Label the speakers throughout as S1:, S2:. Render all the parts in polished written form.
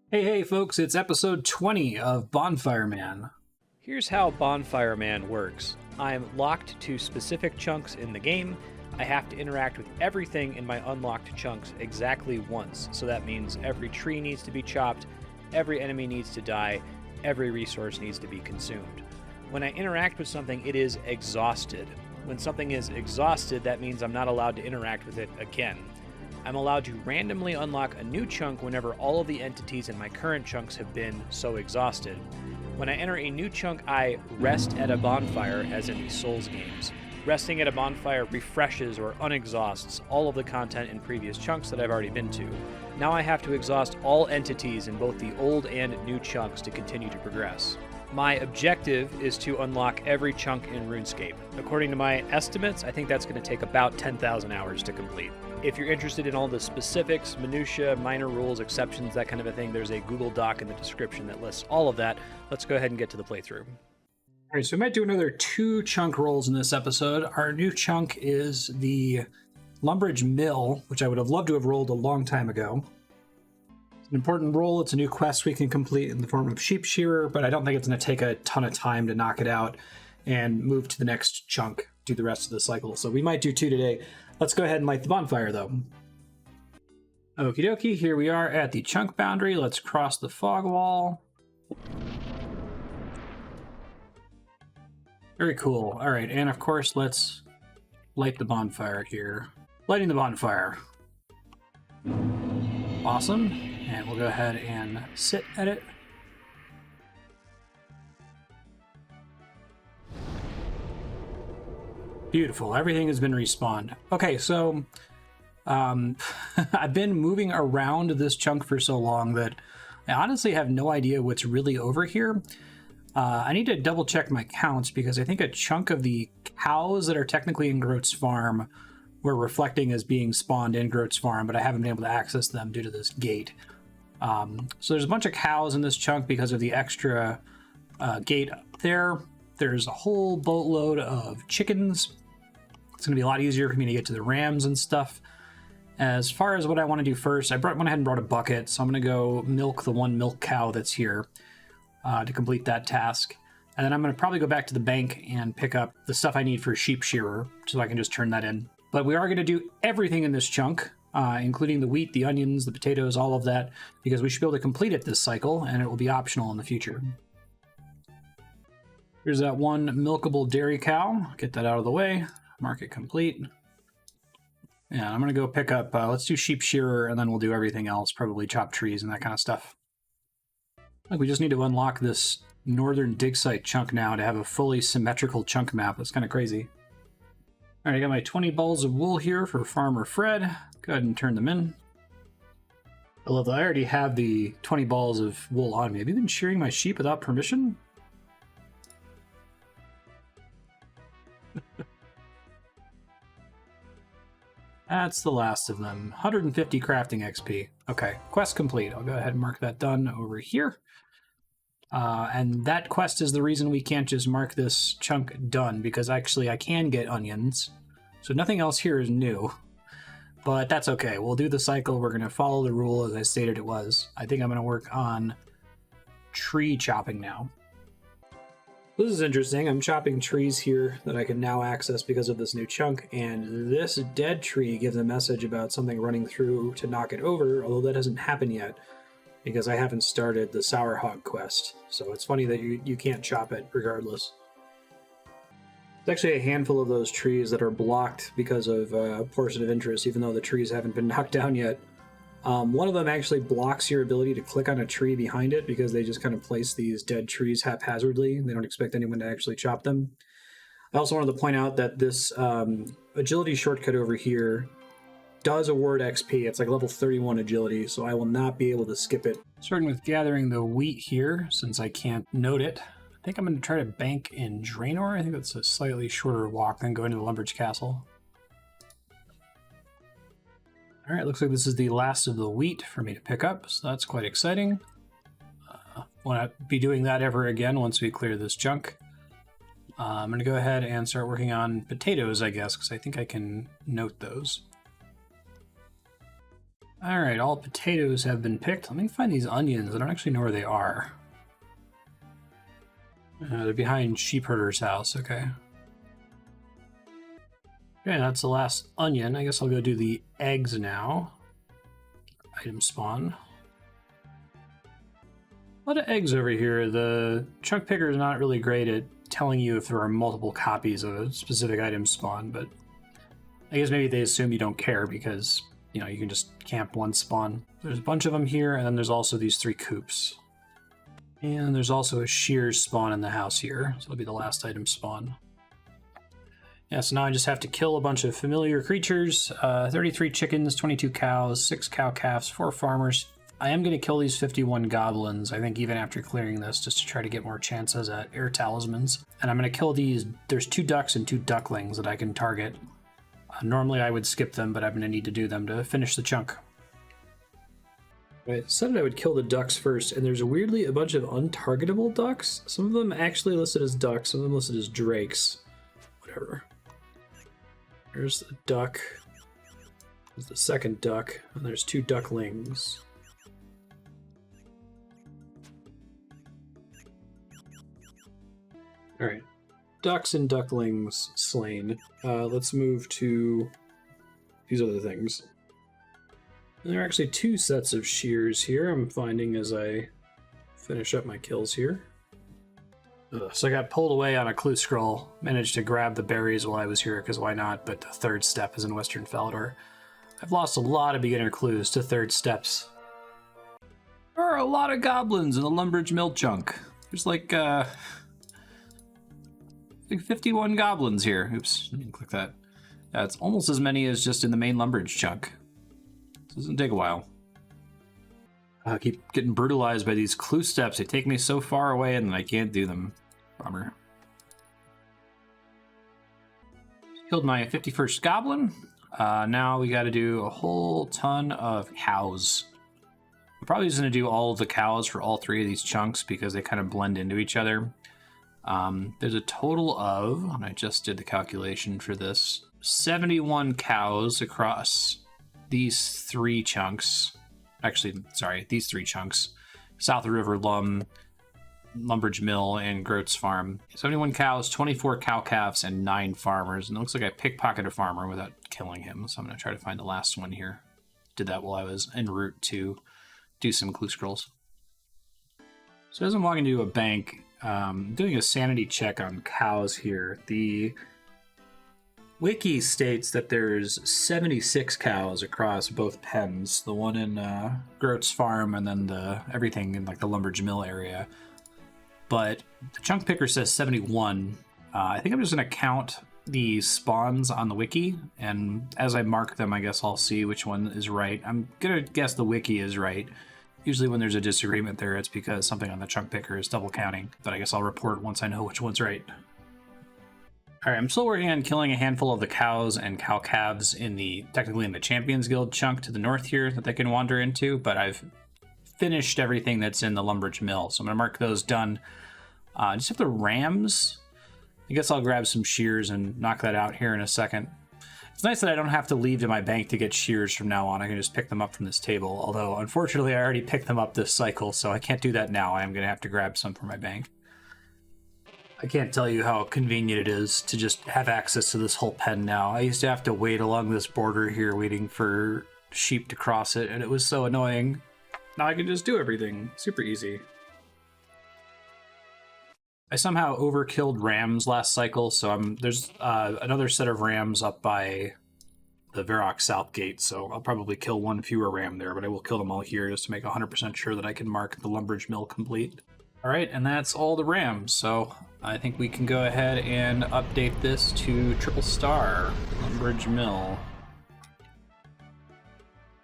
S1: Hey, folks, it's episode 20 of Bonfire Man.
S2: Here's how Bonfire Man works. I'm locked to specific chunks in the game. I have to interact with everything in my unlocked chunks exactly once. So that means every tree needs to be chopped, every enemy needs to die, every resource needs to be consumed. When I interact with something, it is exhausted. When something is exhausted, that means I'm not allowed to interact with it again. I'm allowed to randomly unlock a new chunk whenever all of the entities in my current chunks have been so exhausted. When I enter a new chunk, I rest at a bonfire, as in the Souls games. Resting at a bonfire refreshes or unexhausts all of the content in previous chunks that I've already been to. Now I have to exhaust all entities in both the old and new chunks to continue to progress. My objective is to unlock every chunk in RuneScape. According to my estimates, I think that's going to take about 10,000 hours to complete. If you're interested in all the specifics, minutiae, minor rules, exceptions, that kind of a thing, there's a Google Doc in the description that lists all of that. Let's go ahead and get to the playthrough.
S1: All right, so we might do another 2 chunk rolls in this episode. Our new chunk is the Lumbridge Mill, which I would have loved to have rolled a long time ago. It's an important roll. It's a new quest we can complete in the form of Sheep Shearer, but I don't think it's going to take a ton of time to knock it out and move to the next chunk, do the rest of the cycle. So we might do 2 today. Let's go ahead and light the bonfire, though. Okie dokie, here we are at the chunk boundary. Let's cross the fog wall. Very cool. All right, and of course, let's light the bonfire here. Lighting the bonfire. Awesome. And we'll go ahead and sit at it. Beautiful. Everything has been respawned. Okay, so I've been moving around this chunk for so long that I honestly have no idea what's really over here. I need to double check my counts because I think a chunk of the cows that are technically in Groat's Farm were reflecting as being spawned in Groat's Farm, but I haven't been able to access them due to this gate. So there's a bunch of cows in this chunk because of the extra gate up there. There's a whole boatload of chickens. It's going to be a lot easier for me to get to the rams and stuff. As far as what I want to do first, I went ahead and brought a bucket, so I'm going to go milk the one milk cow that's here to complete that task. And then I'm going to probably go back to the bank and pick up the stuff I need for Sheep Shearer, so I can just turn that in. But we are going to do everything in this chunk, including the wheat, the onions, the potatoes, all of that, because we should be able to complete it this cycle, and it will be optional in the future. Here's that one milkable dairy cow. Get that out of the way. Mark it complete. Yeah, I'm going to go pick up, let's do Sheep Shearer, and then we'll do everything else, probably chop trees and that kind of stuff. Like, we just need to unlock this northern dig site chunk now to have a fully symmetrical chunk map. That's kind of crazy. All right, I got my 20 balls of wool here for Farmer Fred. Go ahead and turn them in. I love that I already have the 20 balls of wool on me. Have you been shearing my sheep without permission? That's the last of them. 150 crafting XP. Okay, quest complete. I'll go ahead and mark that done over here. And that quest is the reason we can't just mark this chunk done, because actually I can get onions. So nothing else here is new. But that's okay. We'll do the cycle. We're going to follow the rule as I stated it was. I think I'm going to work on tree chopping now. This is interesting. I'm chopping trees here that I can now access because of this new chunk, and this dead tree gives a message about something running through to knock it over, although that hasn't happened yet because I haven't started the Sour Hog quest. So it's funny that you can't chop it regardless. There's actually a handful of those trees that are blocked because of portion of interest, even though the trees haven't been knocked down yet. One of them actually blocks your ability to click on a tree behind it because they just kind of place these dead trees haphazardly. They don't expect anyone to actually chop them. I also wanted to point out that this agility shortcut over here does award XP. It's like level 31 agility, so I will not be able to skip it. Starting with gathering the wheat here, since I can't note it. I think I'm going to try to bank in Draenor. I think that's a slightly shorter walk than going to the Lumbridge Castle. All right, looks like this is the last of the wheat for me to pick up, so that's quite exciting. Won't be doing that ever again once we clear this junk. I'm going to go ahead and start working on potatoes, I guess, because I think I can note those. All right, all potatoes have been picked. Let me find these onions. I don't actually know where they are. They're behind Sheepherder's house. Okay. Okay, that's the last onion. I guess I'll go do the eggs now. Item spawn. A lot of eggs over here. The chunk picker is not really great at telling you if there are multiple copies of a specific item spawn, but I guess maybe they assume you don't care because, you know, you can just camp one spawn. There's a bunch of them here, and then there's also these 3 coops. And there's also a shears spawn in the house here, so it'll be the last item spawn. Yeah, so now I just have to kill a bunch of familiar creatures. 33 chickens, 22 cows, 6 cow calves, 4 farmers. I am going to kill these 51 goblins, I think, even after clearing this, just to try to get more chances at air talismans. And I'm going to kill these. There's 2 ducks and 2 ducklings that I can target. Normally I would skip them, but I'm going to need to do them to finish the chunk. I decided I would kill the ducks first, and there's weirdly a bunch of untargetable ducks. Some of them actually listed as ducks, some of them listed as drakes. Whatever. There's the duck. There's the second duck, and there's 2 ducklings. Alright. Ducks and ducklings slain. Let's move to these other things. And there are actually 2 sets of shears here, I'm finding as I finish up my kills here. So I got pulled away on a clue scroll, managed to grab the berries while I was here, because why not, but the 3rd step is in Western Falador. I've lost a lot of beginner clues to 3rd steps. There are a lot of goblins in the Lumbridge mill chunk. There's like 51 goblins here. Oops, didn't click that. That's almost as many as just in the main Lumbridge chunk. So this will take a while. I keep getting brutalized by these clue steps. They take me so far away and then I can't do them. Bummer. Killed my 51st goblin. Now we got to do a whole ton of cows. I'm probably just going to do all of the cows for all 3 of these chunks because they kind of blend into each other. There's a total of, and I just did the calculation for this, 71 cows across these 3 chunks. Actually, sorry, these 3 chunks. South of River, Lumbridge Mill, and Groats Farm. 71 cows, 24 cow calves, and 9 farmers. And it looks like I pickpocketed a farmer without killing him, so I'm going to try to find the last one here. Did that while I was en route to do some clue scrolls. So as I'm walking to a bank, doing a sanity check on cows here. The wiki states that there's 76 cows across both pens. The one in Groats Farm and then everything in like the Lumbridge Mill area. But the chunk picker says 71. I think I'm just going to count the spawns on the wiki, and as I mark them, I guess I'll see which one is right. I'm going to guess the wiki is right. Usually when there's a disagreement there, it's because something on the chunk picker is double counting, but I guess I'll report once I know which one's right. Alright, I'm still working on killing a handful of the cows and cow calves technically in the Champions Guild chunk to the north here that they can wander into, but I've finished everything that's in the Lumbridge Mill, so I'm going to mark those done. Just have the rams. I guess I'll grab some shears and knock that out here in a second. It's nice that I don't have to leave to my bank to get shears from now on. I can just pick them up from this table, although unfortunately I already picked them up this cycle, so I can't do that now. I am going to have to grab some for my bank. I can't tell you how convenient it is to just have access to this whole pen now. I used to have to wait along this border here waiting for sheep to cross it, and it was so annoying. Now I can just do everything. Super easy. I somehow overkilled rams last cycle, so there's another set of rams up by the Varrock South Gate, so I'll probably kill 1 fewer ram there, but I will kill them all here just to make 100% sure that I can mark the Lumbridge Mill complete. Alright, and that's all the rams, so I think we can go ahead and update this to triple star, Lumbridge Mill.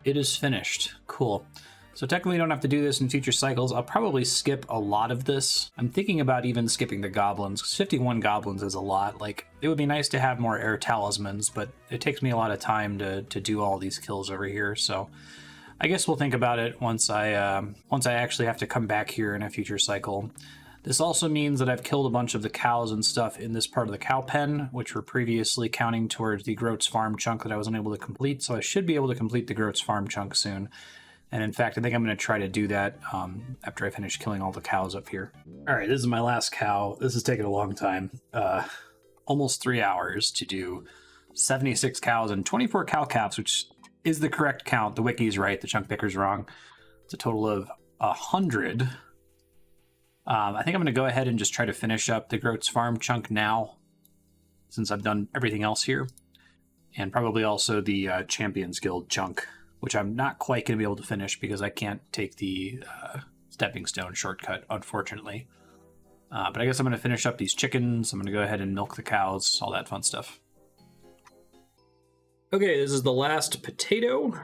S1: It is finished. Cool. So technically you don't have to do this in future cycles. I'll probably skip a lot of this. I'm thinking about even skipping the goblins, because 51 goblins is a lot. Like, it would be nice to have more air talismans, but it takes me a lot of time to do all these kills over here, so I guess we'll think about it once I actually have to come back here in a future cycle. This also means that I've killed a bunch of the cows and stuff in this part of the cow pen, which were previously counting towards the Groats Farm chunk that I was unable to complete, so I should be able to complete the Groats Farm chunk soon. And in fact, I think I'm going to try to do that after I finish killing all the cows up here. All right, this is my last cow. This has taken a long time. Almost 3 hours to do 76 cows and 24 cow calves, which is the correct count. The wiki's right, the chunk picker's wrong. It's a total of 100. I think I'm going to go ahead and just try to finish up the Groats Farm chunk now, since I've done everything else here. And probably also the Champions Guild chunk, which I'm not quite going to be able to finish because I can't take the stepping stone shortcut, unfortunately. But I guess I'm going to finish up these chickens. I'm going to go ahead and milk the cows, all that fun stuff. Okay, this is the last potato.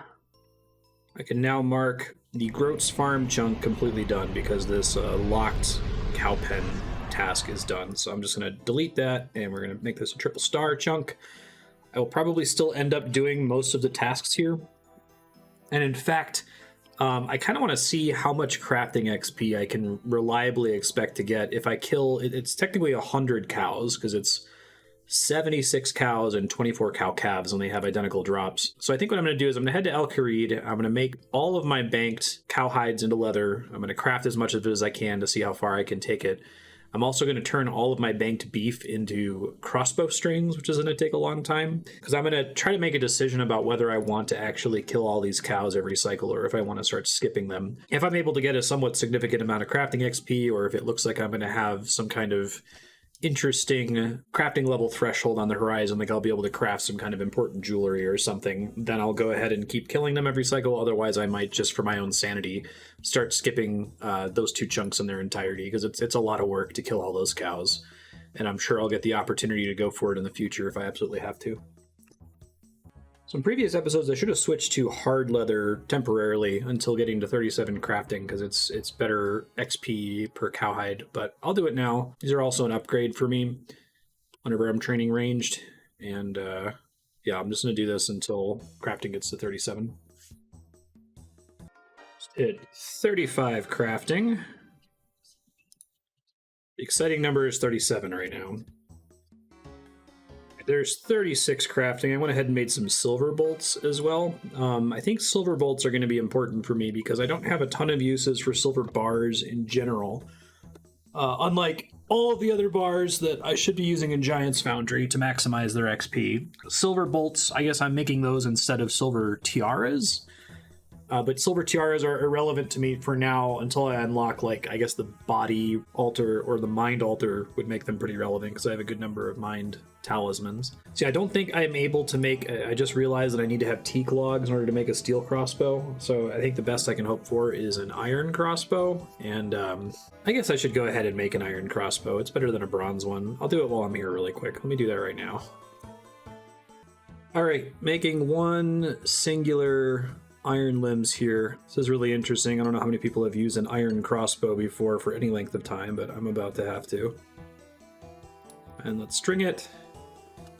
S1: I can now mark the Groats Farm chunk completely done because this locked cow pen task is done. So I'm just going to delete that, and we're going to make this a triple star chunk. I will probably still end up doing most of the tasks here. And in fact, I kind of want to see how much crafting XP I can reliably expect to get if I kill... It's technically 100 cows, because it's 76 cows and 24 cow calves, and they have identical drops. So I think what I'm going to do is I'm going to head to El Kharid. I'm going to make all of my banked cow hides into leather. I'm going to craft as much of it as I can to see how far I can take it. I'm also going to turn all of my banked beef into crossbow strings, which is going to take a long time, because I'm going to try to make a decision about whether I want to actually kill all these cows every cycle or if I want to start skipping them. If I'm able to get a somewhat significant amount of crafting XP, or if it looks like I'm going to have some kind of interesting crafting level threshold on the horizon, like I'll be able to craft some kind of important jewelry or something, then I'll go ahead and keep killing them every cycle. Otherwise, I might, just for my own sanity, start skipping those 2 chunks in their entirety, because it's a lot of work to kill all those cows, and I'm sure I'll get the opportunity to go for it in the future if I absolutely have to. So in previous episodes, I should have switched to hard leather temporarily until getting to 37 crafting, because it's better XP per cowhide, but I'll do it now. These are also an upgrade for me whenever I'm training ranged, and yeah, I'm just going to do this until crafting gets to 37. Just hit 35 crafting. The exciting number is 37 right now. There's 36 crafting. I went ahead and made some silver bolts as well. I think silver bolts are going to be important for me because I don't have a ton of uses for silver bars in general. Unlike all of the other bars that I should be using in Giant's Foundry to maximize their XP. Silver bolts, I guess I'm making those instead of silver tiaras. But silver tiaras are irrelevant to me for now until I unlock, like, I guess the body altar or the mind altar would make them pretty relevant because I have a good number of mind talismans. See, I don't think I'm able to make... I just realized that I need to have teak logs in order to make a steel crossbow. So I think the best I can hope for is an iron crossbow. And I guess I should go ahead and make an iron crossbow. It's better than a bronze one. I'll do it while I'm here really quick. Let me do that right now. All right, making one singular... iron limbs here. This is really interesting. I don't know how many people have used an iron crossbow before for any length of time, but I'm about to have to. And let's string it.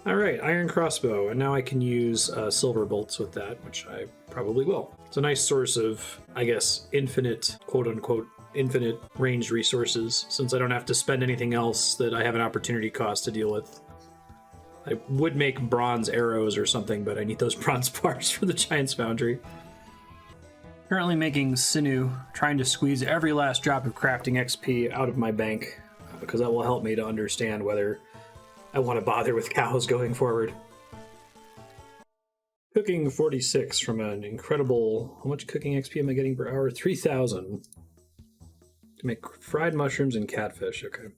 S1: All right, iron crossbow, and now I can use silver bolts with that, which I probably will. It's a nice source of, I guess, infinite, quote-unquote, infinite ranged resources, since I don't have to spend anything else that I have an opportunity cost to deal with. I would make bronze arrows or something, but I need those bronze bars for the Giant's Foundry. Currently making sinew, trying to squeeze every last drop of crafting XP out of my bank, because that will help me to understand whether I want to bother with cows going forward. Cooking 46 from an incredible... How much cooking XP am I getting per hour? 3,000. To make fried mushrooms and catfish, okay.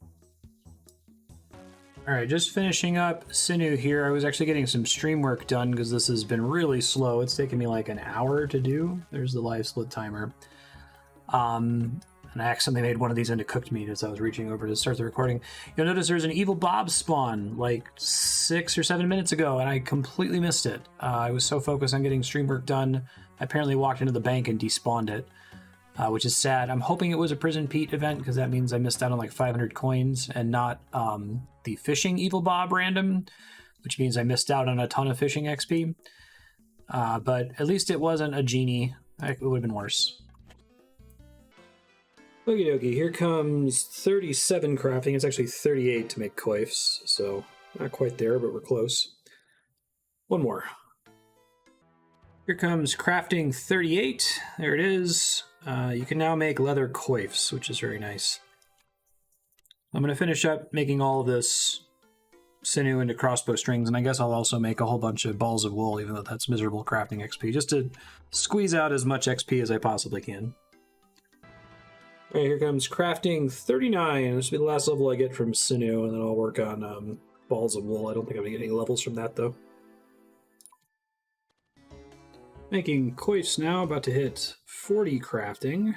S1: Alright, just finishing up sinew here. I was actually getting some stream work done because this has been really slow. It's taken me like an hour to do. There's the live split timer. And I accidentally made one of these into cooked meat as I was reaching over to start the recording. You'll notice there's an evil Bob spawn like 6 or 7 minutes ago, and I completely missed it. I was so focused on getting stream work done, I apparently walked into the bank and despawned it. Which is sad. I'm hoping it was a Prison Pete event because that means I missed out on like 500 coins and not the fishing Evil Bob random, which means I missed out on a ton of fishing XP. But at least it wasn't a genie. It would have been worse. Okie dokie, here comes 37 crafting. It's actually 38 to make coifs, so not quite there, but we're close. One more. Here comes crafting 38. There it is. You can now make leather coifs, which is very nice. I'm going to finish up making all of this sinew into crossbow strings, and I guess I'll also make a whole bunch of balls of wool, even though that's miserable crafting XP, just to squeeze out as much XP as I possibly can. All right, here comes crafting 39. This will be the last level I get from sinew, and then I'll work on balls of wool. I don't think I'm going to get any levels from that, though. Making coifs now, about to hit 40 crafting.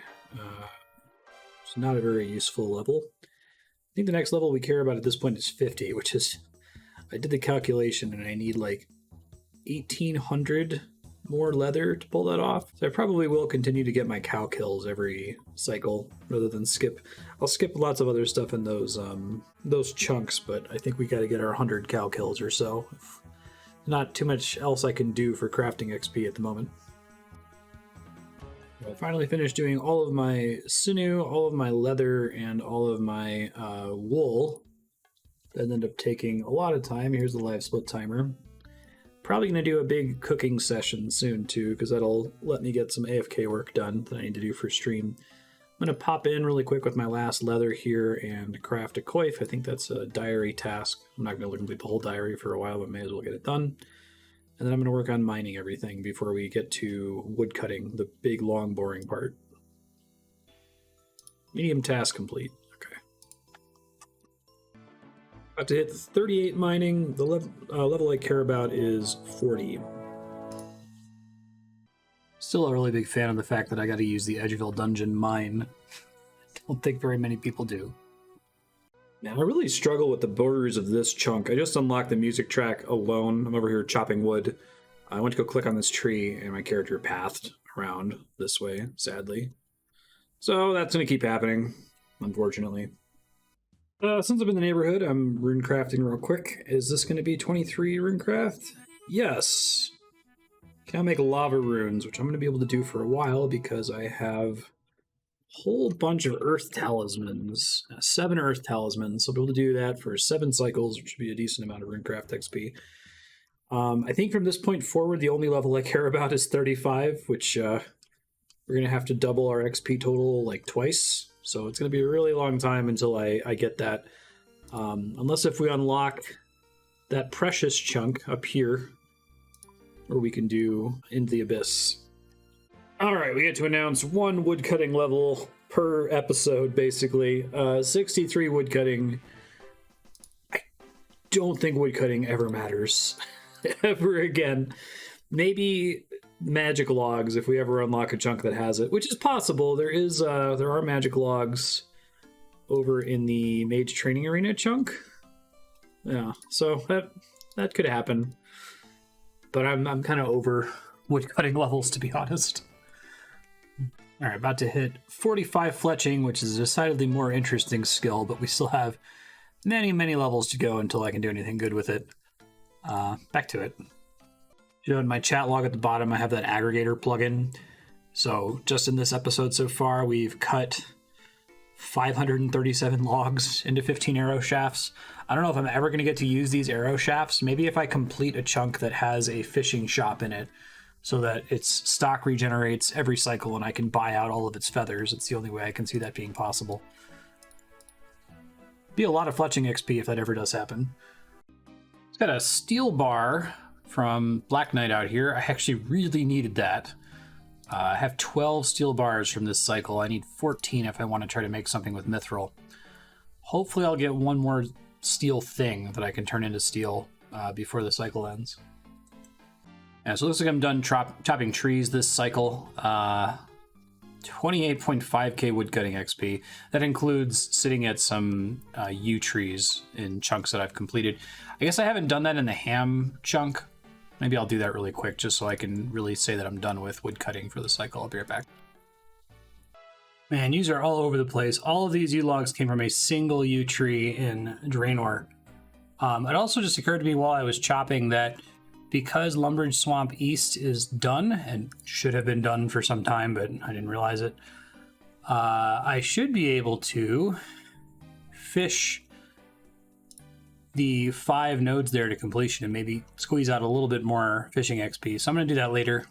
S1: It's not a very useful level. I think the next level we care about at this point is 50, which is... I did the calculation, and I need like 1,800 more leather to pull that off. So I probably will continue to get my cow kills every cycle, rather than skip. I'll skip lots of other stuff in those chunks, but I think we got to get our 100 cow kills or so. Not too much else I can do for crafting XP at the moment. I finally finished doing all of my sinew, all of my leather, and all of my wool. That ended up taking a lot of time. Here's the live split timer. Probably going to do a big cooking session soon too, because that'll let me get some AFK work done that I need to do for stream. I'm going to pop in really quick with my last leather here and craft a coif. I think that's a diary task. I'm not going to complete the whole diary for a while, but may as well get it done. And then I'm going to work on mining everything before we get to wood cutting, the big, long, boring part. Medium task complete. Okay. About to hit 38 mining. The level I care about is 40. Still a really big fan of the fact that I got to use the Edgeville Dungeon mine. Don't think very many people do. Now, I really struggle with the borders of this chunk. I just unlocked the music track alone. I'm over here chopping wood. I went to go click on this tree, and my character pathed around this way, sadly. So that's going to keep happening, unfortunately. Since I'm in the neighborhood, I'm runecrafting real quick. Is this going to be 23 runecraft? Yes. Can I make lava runes, which I'm going to be able to do for a while because I have a whole bunch of earth talismans. 7 earth talismans, so I'll be able to do that for 7 cycles, which would be a decent amount of runecraft XP. I think from this point forward, the only level I care about is 35, which we're going to have to double our XP total like twice. So it's going to be a really long time until I get that. Unless if we unlock that precious chunk up here, or we can do Into the Abyss. All right, we get to announce 1 woodcutting level per episode, basically. 63 woodcutting. I don't think woodcutting ever matters ever again. Maybe magic logs if we ever unlock a chunk that has it, which is possible. There are magic logs over in the Mage Training Arena chunk. Yeah, so that could happen. But I'm kind of over woodcutting levels, to be honest. All right, about to hit 45 fletching, which is a decidedly more interesting skill, but we still have many, many levels to go until I can do anything good with it. Back to it. In my chat log at the bottom, I have that aggregator plugin. So just in this episode so far, we've cut 537 logs into 15 arrow shafts. I don't know if I'm ever going to get to use these arrow shafts. Maybe if I complete a chunk that has a fishing shop in it so that its stock regenerates every cycle and I can buy out all of its feathers. It's the only way I can see that being possible. Be a lot of fletching XP if that ever does happen. It's got a steel bar from Black Knight out here. I actually really needed that. I have 12 steel bars from this cycle. I need 14 if I want to try to make something with mithril. Hopefully I'll get one more steel thing that I can turn into steel before the cycle ends. Yeah, so it looks like I'm done chopping trees this cycle. 28.5k woodcutting XP. That includes sitting at some yew trees in chunks that I've completed. I guess I haven't done that in the ham chunk. Maybe I'll do that really quick just so I can really say that I'm done with woodcutting for the cycle. I'll be right back. Man, yews are all over the place. All of these yew logs came from a single yew tree in Draenor. It also just occurred to me while I was chopping that because Lumbridge Swamp East is done, and should have been done for some time, but I didn't realize it, I should be able to fish the 5 nodes there to completion and maybe squeeze out a little bit more fishing XP. So I'm going to do that later.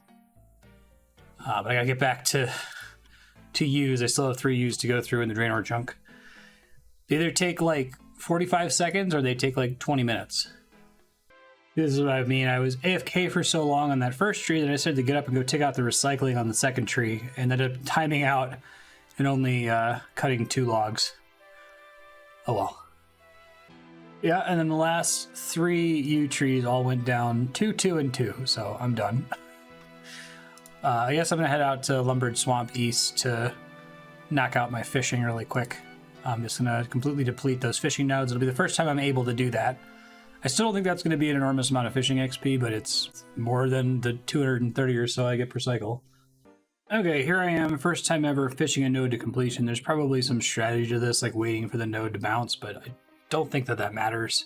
S1: But I got to get back to use. I still have 3 use to go through in the Draenor chunk. They either take like 45 seconds or they take like 20 minutes. This is what I mean. I was AFK for so long on that first tree that I decided to get up and go take out the recycling on the second tree and ended up timing out and only cutting 2 logs. Oh well. Yeah, and then the last 3 yew trees all went down 2, 2, and 2, so I'm done. I guess I'm going to head out to Lumbridge Swamp East to knock out my fishing really quick. I'm just going to completely deplete those fishing nodes. It'll be the first time I'm able to do that. I still don't think that's going to be an enormous amount of fishing XP, but it's more than the 230 or so I get per cycle. Okay, here I am, first time ever fishing a node to completion. There's probably some strategy to this, like waiting for the node to bounce, but I don't think that matters.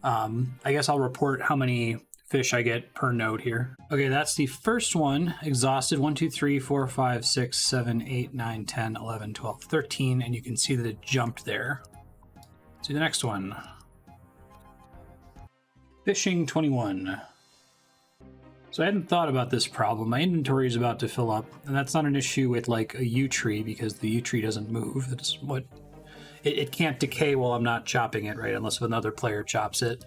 S1: I guess I'll report how many fish I get per node here. Okay, that's the first one, exhausted. 1, 2, 3, 4, 5, 6, 7, 8, 9, 10, 11, 12, 13, and you can see that it jumped there. Let's do the next one. Fishing 21. So I hadn't thought about this problem. My inventory is about to fill up, and that's not an issue with like a yew tree because the yew tree doesn't move. That's what it can't decay while I'm not chopping it, right? Unless another player chops it.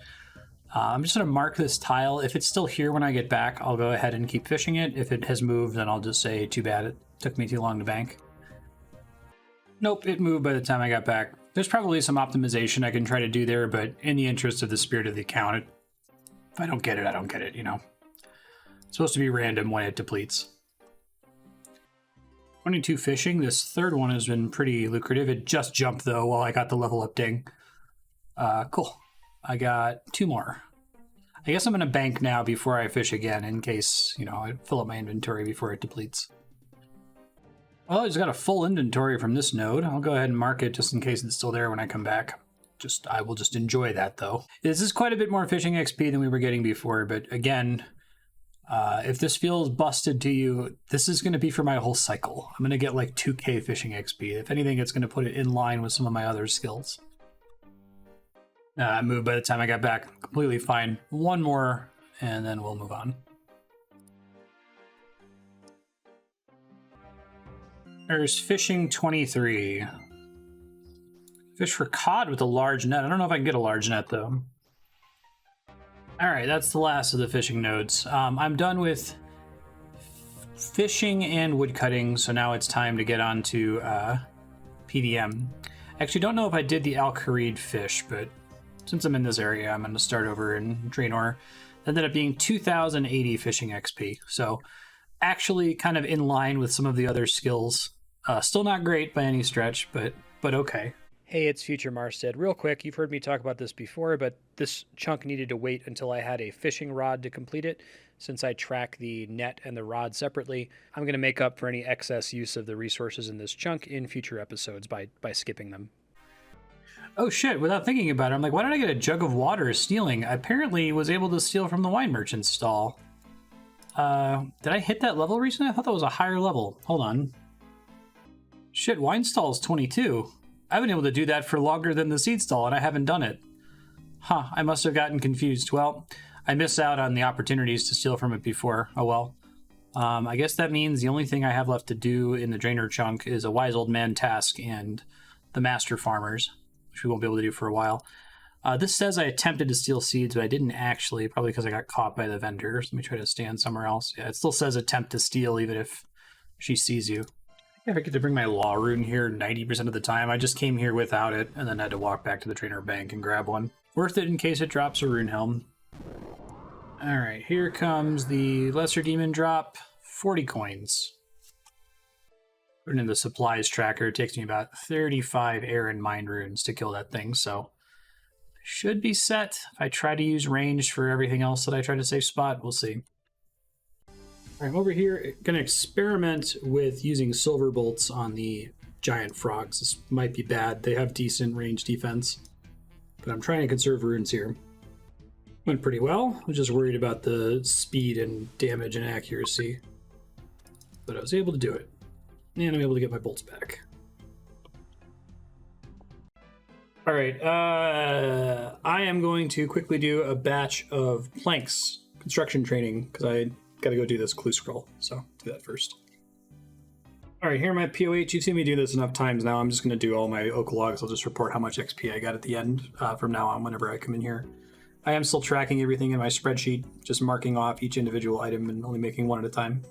S1: I'm just going to mark this tile. If it's still here when I get back, I'll go ahead and keep fishing it. If it has moved, then I'll just say, too bad, it took me too long to bank. Nope, it moved by the time I got back. There's probably some optimization I can try to do there, but in the interest of the spirit of the account, if I don't get it, I don't get it, you know. It's supposed to be random when it depletes. 22 fishing. This third one has been pretty lucrative. It just jumped, though, while I got the level up ding. Cool. I got 2 more. I guess I'm going to bank now before I fish again in case, you know, I fill up my inventory before it depletes. Well, I just got a full inventory from this node. I'll go ahead and mark it just in case it's still there when I come back. I will just enjoy that, though. This is quite a bit more fishing XP than we were getting before, but again, if this feels busted to you, this is going to be for my whole cycle. I'm going to get like 2k fishing XP. If anything, it's going to put it in line with some of my other skills. I moved by the time I got back. Completely fine. 1 more, and then we'll move on. There's fishing 23. Fish for cod with a large net. I don't know if I can get a large net, though. All right, that's the last of the fishing nodes. I'm done with fishing and woodcutting, so now it's time to get on to PVM. Actually, don't know if I did the Al-Kharid fish, but since I'm in this area, I'm going to start over in Draenor. That ended up being 2,080 fishing XP, so actually kind of in line with some of the other skills. Still not great by any stretch, but okay.
S2: Hey, it's Future Marstead. Real quick, you've heard me talk about this before, but this chunk needed to wait until I had a fishing rod to complete it. Since I track the net and the rod separately, I'm going to make up for any excess use of the resources in this chunk in future episodes by skipping them.
S1: Oh shit, without thinking about it, I'm like, why did I get a jug of water stealing? I apparently was able to steal from the wine merchant's stall. Did I hit that level recently? I thought that was a higher level. Hold on. Shit, wine stall's 22. I've been able to do that for longer than the seed stall, and I haven't done it. Huh, I must have gotten confused. Well, I missed out on the opportunities to steal from it before. Oh well. I guess that means the only thing I have left to do in the Draenor chunk is a Wise Old Man task and the Master Farmers, which we won't be able to do for a while. This says I attempted to steal seeds, but I didn't actually, probably because I got caught by the vendors. Let me try to stand somewhere else. Yeah, it still says attempt to steal, even if she sees you. I forget to bring my law rune here 90% of the time. I just came here without it, and then had to walk back to the Draenor Bank and grab one. Worth it in case it drops a rune helm. Alright, here comes the Lesser Demon drop. 40 coins. Put it in the supplies tracker. It takes me about 35 air and mind runes to kill that thing, so should be set. If I try to use ranged for everything else that I try to save spot, we'll see. I'm over here going to experiment with using silver bolts on the giant frogs. This might be bad. They have decent range defense, but I'm trying to conserve runes here. Went pretty well. I was just worried about the speed and damage and accuracy, but I was able to do it. And I'm able to get my bolts back. All right, I am going to quickly do a batch of planks construction training because I got to go do this clue scroll. So do that first. All right, here are my POH. You've seen me do this enough times now. I'm just going to do all my oak logs. I'll just report how much XP I got at the end from now on whenever I come in here. I am still tracking everything in my spreadsheet, just marking off each individual item and only making one at a time.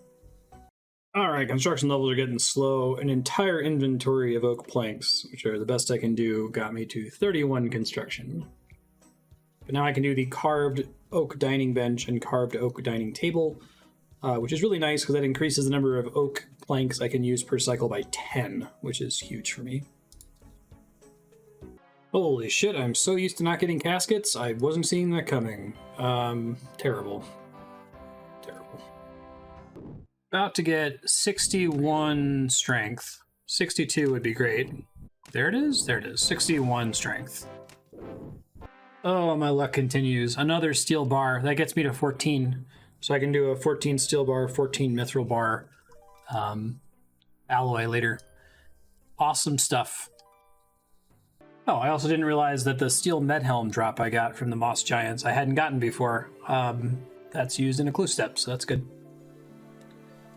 S1: All right, construction levels are getting slow. An entire inventory of oak planks, which are the best I can do, got me to 31 construction. But now I can do the carved oak dining bench and carved oak dining table, which is really nice because that increases the number of oak planks I can use per cycle by 10, which is huge for me. Holy shit, I'm so used to not getting caskets, I wasn't seeing that coming. Terrible. About to get 61 strength. 62 would be great. There it is, 61 strength. Oh, my luck continues. Another steel bar. That gets me to 14. So I can do a 14 steel bar, 14 mithril bar alloy later. Awesome stuff. Oh, I also didn't realize that the steel med helm drop I got from the Moss Giants I hadn't gotten before. That's used in a clue step, so that's good.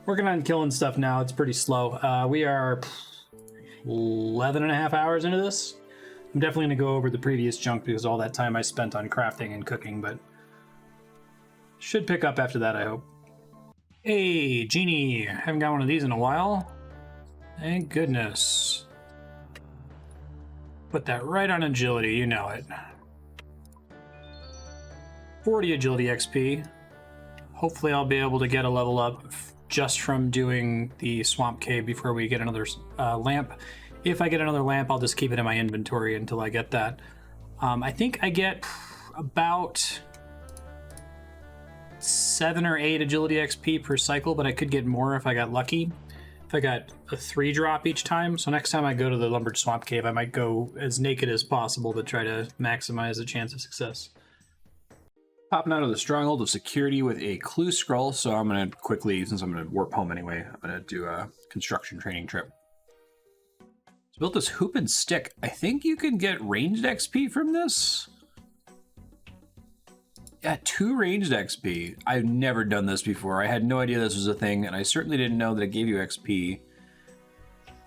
S1: Working on killing stuff now. It's pretty slow. We are 11 and a half hours into this. I'm definitely going to go over the previous chunk because all that time I spent on crafting and cooking, but should pick up after that, I hope. Hey, Genie. Haven't got one of these in a while. Thank goodness. Put that right on agility, you know it. 40 agility XP. Hopefully I'll be able to get a level up just from doing the swamp cave before we get another lamp. If I get another lamp, I'll just keep it in my inventory until I get that. I think I get about 7 or 8 agility XP per cycle, but I could get more if I got lucky. If I got a 3 drop each time, so next time I go to the Lumbridge Swamp Cave, I might go as naked as possible to try to maximize the chance of success. Popping out of the Stronghold of Security with a clue scroll, so I'm going to quickly, since I'm going to warp home anyway, I'm going to do a construction training trip. So built this hoop and stick. I think you can get ranged XP from this. Yeah, 2 ranged XP. I've never done this before. I had no idea this was a thing, and I certainly didn't know that it gave you XP.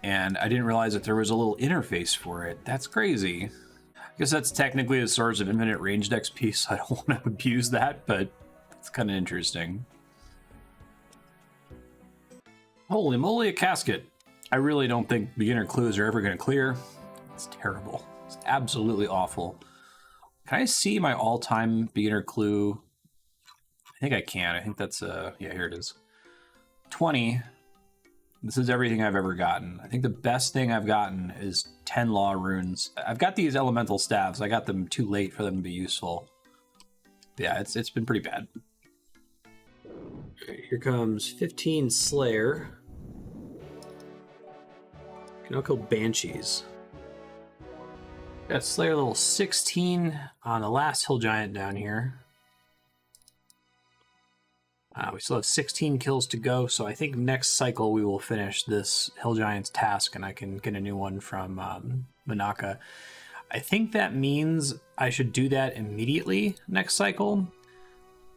S1: And I didn't realize that there was a little interface for it. That's crazy. I guess that's technically a source of infinite ranged XP, so I don't want to abuse that, but it's kind of interesting. Holy moly, a casket. I really don't think beginner clues are ever going to clear. It's terrible. It's absolutely awful. Can I see my all-time beginner clue? I think I can. I think that's, yeah, here it is. 20. This is everything I've ever gotten. I think the best thing I've gotten is 10 law runes. I've got these elemental staves. I got them too late for them to be useful. Yeah, it's been pretty bad. Okay, here comes 15 Slayer. Can now kill Banshees. Got Slayer level 16 on the last Hill Giant down here. We still have 16 kills to go, so I think next cycle we will finish this Hill Giant's task and I can get a new one from Manaka. I think that means I should do that immediately next cycle.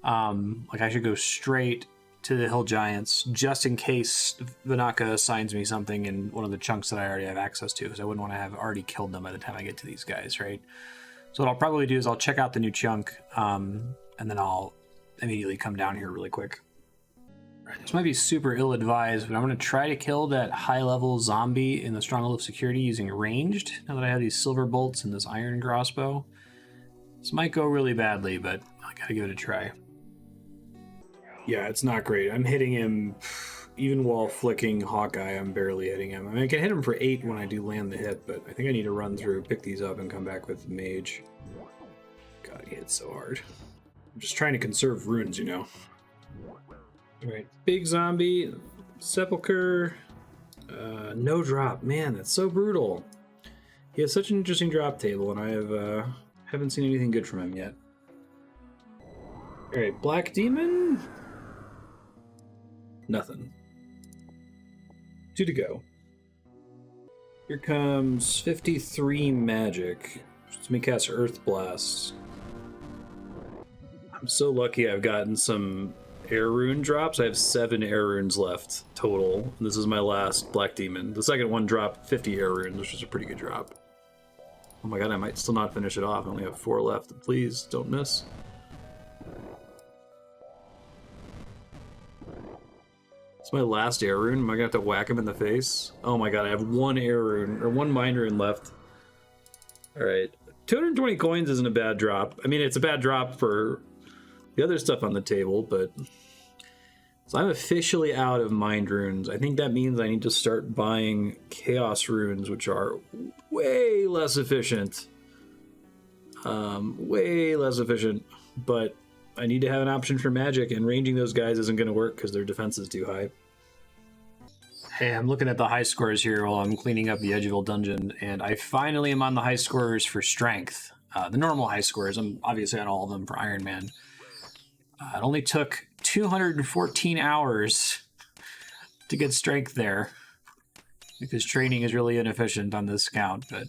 S1: Like I should go straight to the Hill Giants just in case Manaka assigns me something in one of the chunks that I already have access to, because I wouldn't want to have already killed them by the time I get to these guys, right? So what I'll probably do is I'll check out the new chunk, and then I'll immediately come down here really quick. Right, this might be super ill-advised, but I'm going to try to kill that high-level zombie in the Stronghold of Security using ranged, now that I have these silver bolts and this iron crossbow. This might go really badly, but I gotta give it a try. Yeah, it's not great. I'm hitting him, even while flicking Hawkeye, I'm barely hitting him. I mean, I can hit him for 8 when I do land the hit, but I think I need to run through, pick these up, and come back with Mage. God, he hits so hard. I'm just trying to conserve runes, you know. Alright, big zombie, Sepulcher, no drop. Man, that's so brutal. He has such an interesting drop table, and I haven't seen anything good from him yet. Alright, Black Demon? Nothing. 2 to go. Here comes 53 magic. Let me cast Earth Blast. I'm so lucky I've gotten some air rune drops. I have 7 air runes left total. This is my last Black Demon. The second one dropped 50 air runes, which is a pretty good drop. Oh my god, I might still not finish it off. I only have 4 left. Please, don't miss. It's my last air rune. Am I gonna have to whack him in the face? Oh my god, I have 1 air rune, or 1 mind rune left. Alright. 220 coins isn't a bad drop. I mean, it's a bad drop for the other stuff on the table, but... So I'm officially out of mind runes. I think that means I need to start buying chaos runes, which are way less efficient. Way less efficient, but I need to have an option for magic, and ranging those guys isn't going to work because their defense is too high. Hey, I'm looking at the high scores here while I'm cleaning up the Edgeville dungeon, and I finally am on the high scores for strength. The normal high scores. I'm obviously on all of them for Iron Man. It only took 214 hours to get strength there, because training is really inefficient on this count, but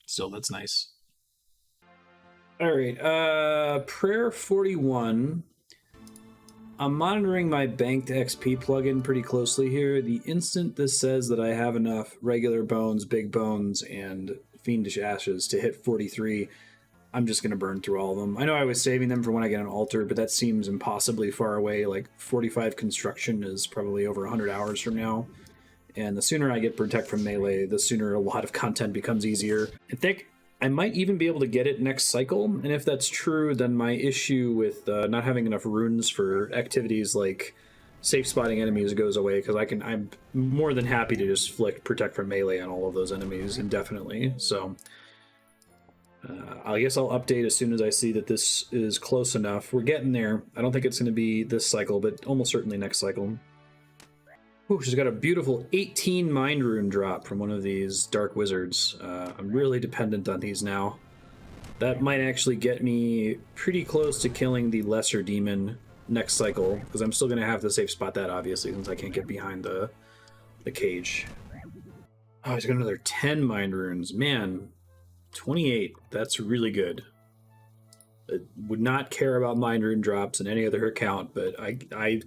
S1: still, that's nice. All right, Prayer 41. I'm monitoring my banked XP plugin pretty closely here. The instant this says that I have enough regular bones, big bones, and fiendish ashes to hit 43, I'm just going to burn through all of them. I know I was saving them for when I get an altar, but that seems impossibly far away. Like 45 construction is probably over 100 hours from now. And the sooner I get Protect from Melee, the sooner a lot of content becomes easier. I think I might even be able to get it next cycle. And if that's true, then my issue with not having enough runes for activities like safe spotting enemies goes away, because I'm more than happy to just flick Protect from Melee on all of those enemies indefinitely. So I guess I'll update as soon as I see that this is close enough. We're getting there. I don't think it's going to be this cycle, but almost certainly next cycle. Ooh, she's got a beautiful 18 mind rune drop from one of these dark wizards. I'm really dependent on these now. That might actually get me pretty close to killing the lesser demon next cycle, because I'm still going to have to safe spot that, obviously, since I can't get behind the cage. Oh, he's got another 10 mind runes. Man, 28. That's really good. I would not care about mind rune drops in any other account, but I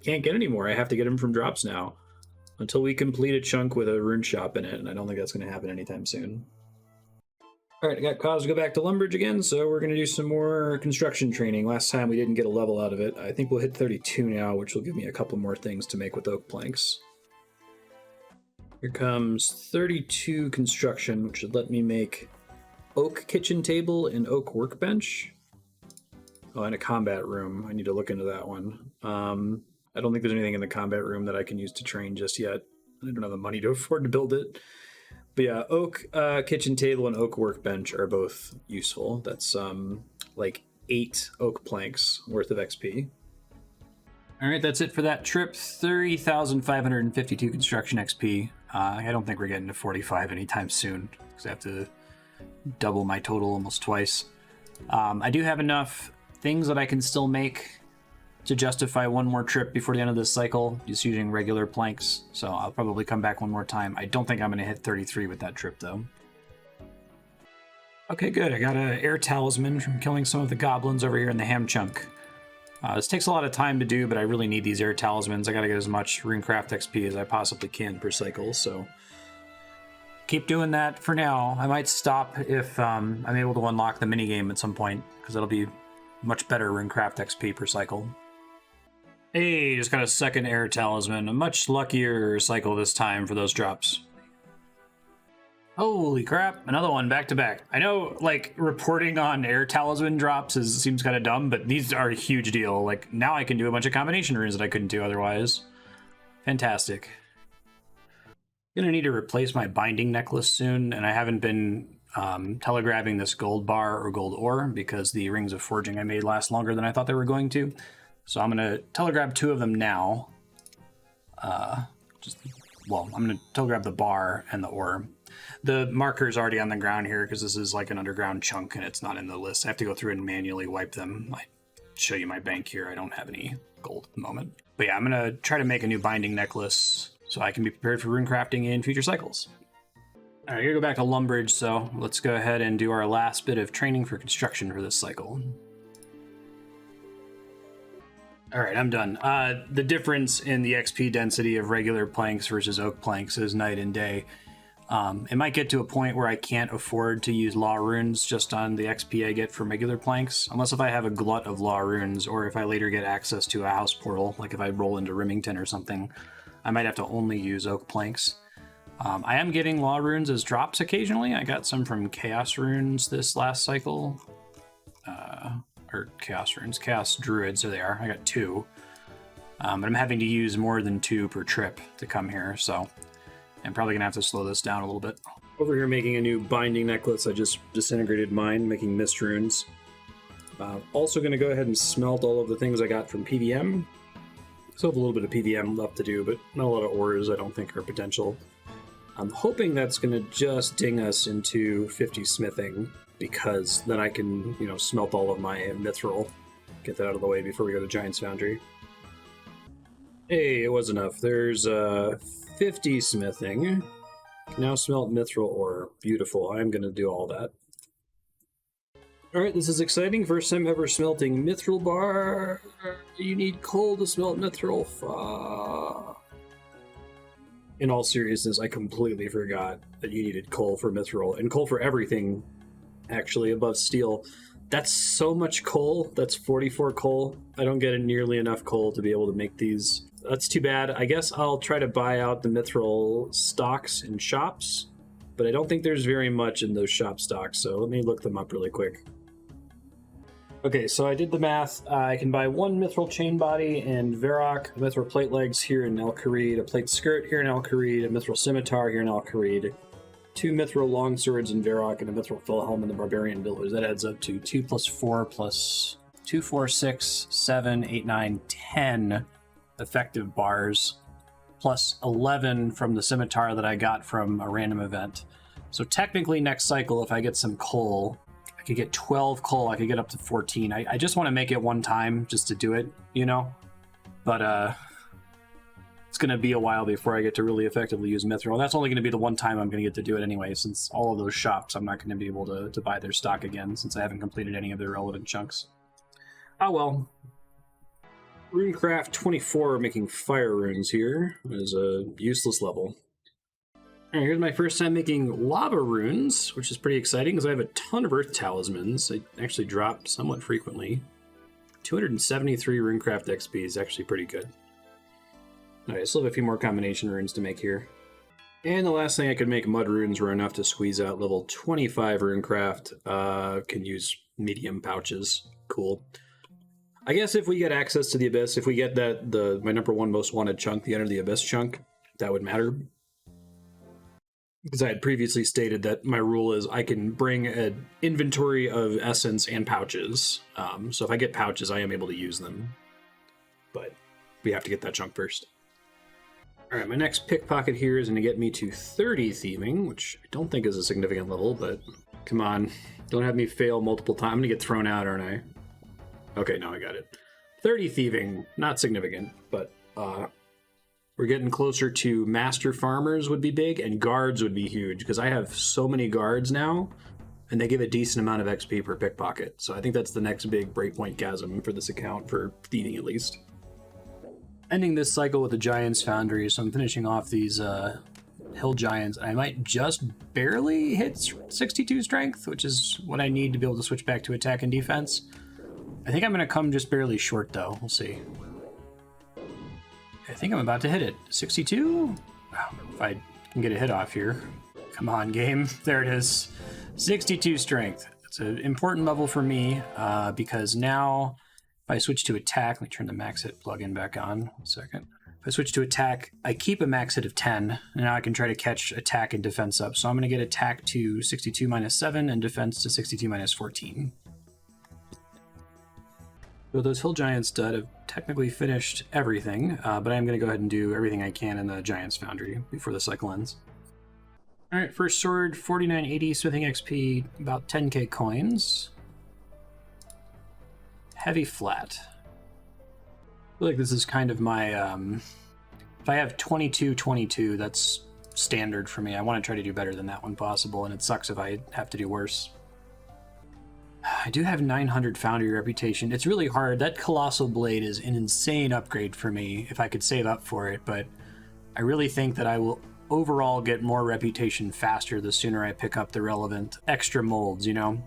S1: can't get any more. I have to get them from drops now, until we complete a chunk with a rune shop in it, and I don't think that's going to happen anytime soon. Alright, I got cause to go back to Lumbridge again, so we're going to do some more construction training. Last time we didn't get a level out of it. I think we'll hit 32 now, which will give me a couple more things to make with oak planks. Here comes 32 construction, which should let me make oak kitchen table and oak workbench. Oh, and a combat room. I need to look into that one. I don't think there's anything in the combat room that I can use to train just yet. I don't have the money to afford to build it. But yeah, oak kitchen table and oak workbench are both useful. That's like 8 oak planks worth of XP. All right, that's it for that trip. 30,552 construction XP. I don't think we're getting to 45 anytime soon, because I have to double my total almost twice. I do have enough things that I can still make to justify one more trip before the end of this cycle, just using regular planks, so I'll probably come back one more time. I don't think I'm going to hit 33 with that trip, though. Okay, good. I got an air talisman from killing some of the goblins over here in the ham chunk. This takes a lot of time to do, but I really need these air talismans. I got to get as much runecraft XP as I possibly can per cycle, so keep doing that for now. I might stop if I'm able to unlock the minigame at some point, because it'll be much better runecraft XP per cycle. Hey, just got a second air talisman. A much luckier cycle this time for those drops. Holy crap, another one back to back. I know, like, reporting on air talisman drops seems kind of dumb, but these are a huge deal. Like, now I can do a bunch of combination runes that I couldn't do otherwise. Fantastic. Gonna need to replace my binding necklace soon, and I haven't been telegrabbing this gold bar or gold ore because the rings of forging I made last longer than I thought they were going to. So I'm going to telegrab 2 of them now. I'm going to telegrab the bar and the ore. The marker's already on the ground here because this is like an underground chunk and it's not in the list. I have to go through and manually wipe them. I show you my bank here. I don't have any gold at the moment. But yeah, I'm going to try to make a new binding necklace so I can be prepared for rune crafting in future cycles. All right, I'm gonna go back to Lumbridge, so let's go ahead and do our last bit of training for construction for this cycle. All right, I'm done. The difference in the XP density of regular planks versus oak planks is night and day. It might get to a point where I can't afford to use law runes just on the XP I get from regular planks, unless if I have a glut of law runes, or if I later get access to a house portal, like if I roll into Rimington or something, I might have to only use oak planks. I am getting law runes as drops occasionally. I got some from chaos runes this last cycle. Or chaos runes, chaos druids, there they are. I got 2. But I'm having to use more than 2 per trip to come here, so I'm probably gonna have to slow this down a little bit. Over here making a new binding necklace. I just disintegrated mine, making mist runes. Also gonna go ahead and smelt all of the things I got from PVM. Still have a little bit of PVM left to do, but not a lot of ores I don't think are potential. I'm hoping that's gonna just ding us into 50 smithing, because then I can, smelt all of my mithril. Get that out of the way before we go to Giant's Foundry. Hey, it was enough. There's 50 smithing. Can now smelt mithril ore. Beautiful. I'm going to do all that. Alright, this is exciting. First time ever smelting mithril bar. You need coal to smelt mithril. In all seriousness, I completely forgot that you needed coal for mithril. And coal for everything, actually, above steel. That's so much coal. That's 44 coal. I don't get nearly enough coal to be able to make these. That's too bad. I guess I'll try to buy out the mithril stocks in shops, but I don't think there's very much in those shop stocks, so let me look them up really quick. Okay, so I did the math. I can buy 1 mithril chain body in Varrock, a mithril plate legs here in El Kharid, a plate skirt here in El Kharid, a mithril scimitar here in El Kharid, 2 mithril longswords in Varrock, and a mithril full in the Barbarian Village. That adds up to 2 plus 4 plus 2, 4, 6, 7, 8, 9, 10 effective bars, plus 11 from the scimitar that I got from a random event. So technically next cycle, if I get some coal, I could get 12 coal, I could get up to 14. I just want to make it one time just to do it, But it's going to be a while before I get to really effectively use mithril. That's only going to be the one time I'm going to get to do it anyway, since all of those shops, I'm not going to be able to buy their stock again, since I haven't completed any of their relevant chunks. Oh well. Runecraft 24, making fire runes here, is a useless level. Alright, here's my first time making lava runes, which is pretty exciting because I have a ton of earth talismans. They actually drop somewhat frequently. 273 Runecraft XP is actually pretty good. Alright, I still have a few more combination runes to make here. And the last thing I could make, mud runes were enough to squeeze out level 25 Runecraft. Can use medium pouches. Cool. I guess if we get access to the Abyss, if we get my number 1 most wanted chunk, the Enter the Abyss chunk, that would matter. Because I had previously stated that my rule is I can bring an inventory of essence and pouches. So if I get pouches, I am able to use them. But we have to get that chunk first. Alright, my next pickpocket here is going to get me to 30 thieving, which I don't think is a significant level, but come on. Don't have me fail multiple times. I'm going to get thrown out, aren't I? Okay, no, I got it. 30 thieving, not significant, but we're getting closer to master farmers would be big, and guards would be huge, because I have so many guards now, and they give a decent amount of XP per pickpocket. So I think that's the next big breakpoint chasm for this account, for thieving at least. Ending this cycle with the Giant's Foundry, so I'm finishing off these hill giants. I might just barely hit 62 strength, which is what I need to be able to switch back to attack and defense. I think I'm going to come just barely short, though. We'll see. I think I'm about to hit it. 62? Wow, if I can get a hit off here. Come on, game. There it is. 62 strength. It's an important level for me, because now if I switch to attack, let me turn the max hit plugin back on. 1 second. If I switch to attack, I keep a max hit of 10, and now I can try to catch attack and defense up. So I'm going to get attack to 62 minus 7 and defense to 62 minus 14. So those hill giants dud have technically finished everything, but I'm going to go ahead and do everything I can in the Giant's Foundry before the cycle ends. Alright, first sword, 4980 smithing XP, about 10k coins. Heavy flat. I feel like this is kind of my If I have 22, that's standard for me. I want to try to do better than that when possible, and it sucks if I have to do worse. I do have 900 Foundry reputation. It's really hard. That Colossal Blade is an insane upgrade for me if I could save up for it, but I really think that I will overall get more reputation faster the sooner I pick up the relevant extra molds, you know?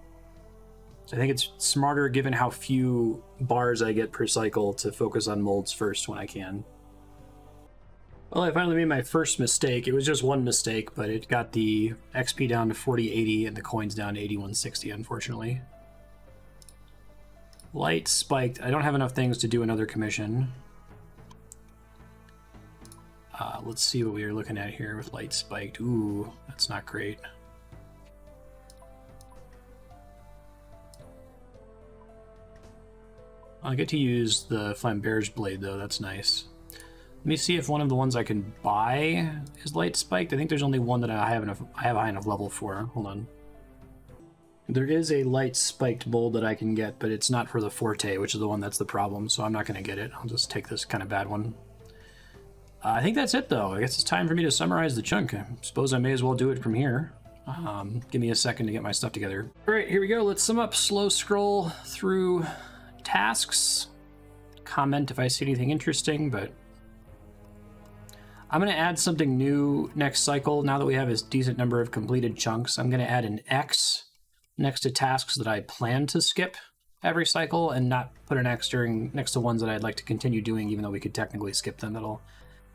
S1: So I think it's smarter, given how few bars I get per cycle, to focus on molds first when I can. Well, I finally made my first mistake. It was just one mistake, but it got the XP down to 4080 and the coins down to 8160, unfortunately. Light spiked. I don't have enough things to do another commission. Let's see what we are looking at here with light spiked. Ooh, that's not great. I get to use the Flamberge blade, though. That's nice. Let me see if one of the ones I can buy is light spiked. I think there's only one that I have a high enough level for. Hold on. There is a light spiked mold that I can get, but it's not for the Forte, which is the one that's the problem, so I'm not going to get it. I'll just take this kind of bad one. I think that's it, though. I guess it's time for me to summarize the chunk. I suppose I may as well do it from here. Give me a second to get my stuff together. All right, here we go. Let's sum up. Slow scroll through tasks. Comment if I see anything interesting, but I'm going to add something new next cycle. Now that we have a decent number of completed chunks, I'm going to add an X next to tasks that I plan to skip every cycle, and not put an X next to ones that I'd like to continue doing, even though we could technically skip them. That'll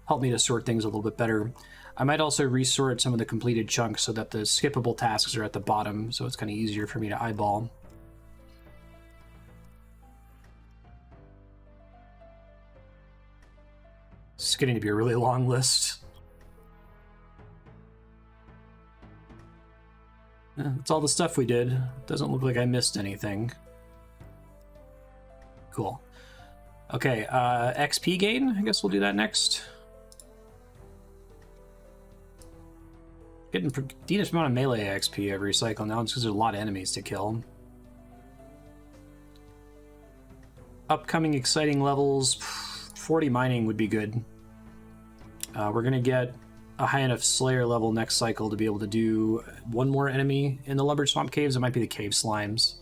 S1: help me to sort things a little bit better. I might also resort some of the completed chunks so that the skippable tasks are at the bottom, so it's kind of easier for me to eyeball. It's getting to be a really long list. That's all the stuff we did. Doesn't look like I missed anything. Cool. Okay, XP gain. I guess we'll do that next. Getting a decent amount of melee XP every cycle now, just because there's a lot of enemies to kill. Upcoming exciting levels. 40 mining would be good. We're going to get a high enough Slayer level next cycle to be able to do one more enemy in the Lumbridge Swamp Caves. It might be the Cave Slimes.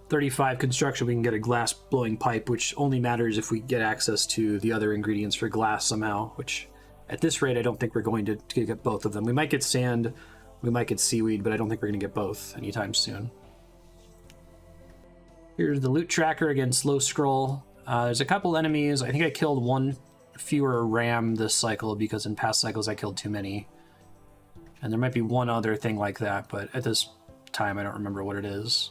S1: 35 construction, we can get a glass blowing pipe, which only matters if we get access to the other ingredients for glass somehow, which at this rate I don't think we're going to get both of them. We might get sand, we might get seaweed, but I don't think we're going to get both anytime soon. Here's the loot tracker. Again, slow scroll. There's a couple enemies. I think I killed one fewer ram this cycle because in past cycles I killed too many. And there might be one other thing like that, but at this time I don't remember what it is.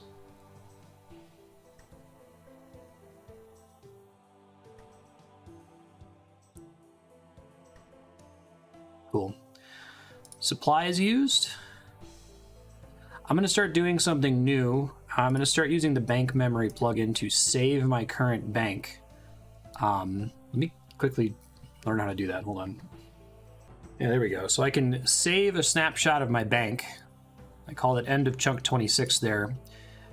S1: Cool. Supplies used. I'm going to start doing something new. I'm going to start using the bank memory plugin to save my current bank. Let me quickly learn how to do that. Hold on. Yeah, there we go. So I can save a snapshot of my bank. I call it end of chunk 26 there.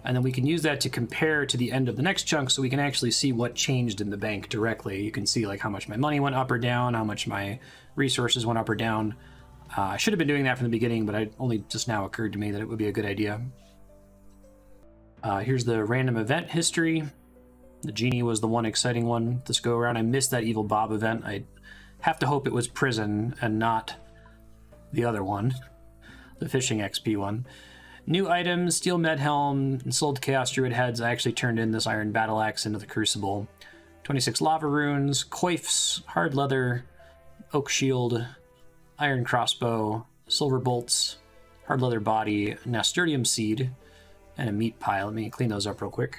S1: And then we can use that to compare to the end of the next chunk so we can actually see what changed in the bank directly. You can see like how much my money went up or down, how much my resources went up or down. I should have been doing that from the beginning, but it only just now occurred to me that it would be a good idea. Here's the random event history. The genie was the one exciting one this go around. I missed that Evil Bob event. I have to hope it was prison and not the other one, the fishing XP one. New items, steel med helm, and sold chaos druid heads. I actually turned in this iron battle axe into the crucible. 26 lava runes, coifs, hard leather, oak shield, iron crossbow, silver bolts, hard leather body, nasturtium seed, and a meat pile. Let me clean those up real quick.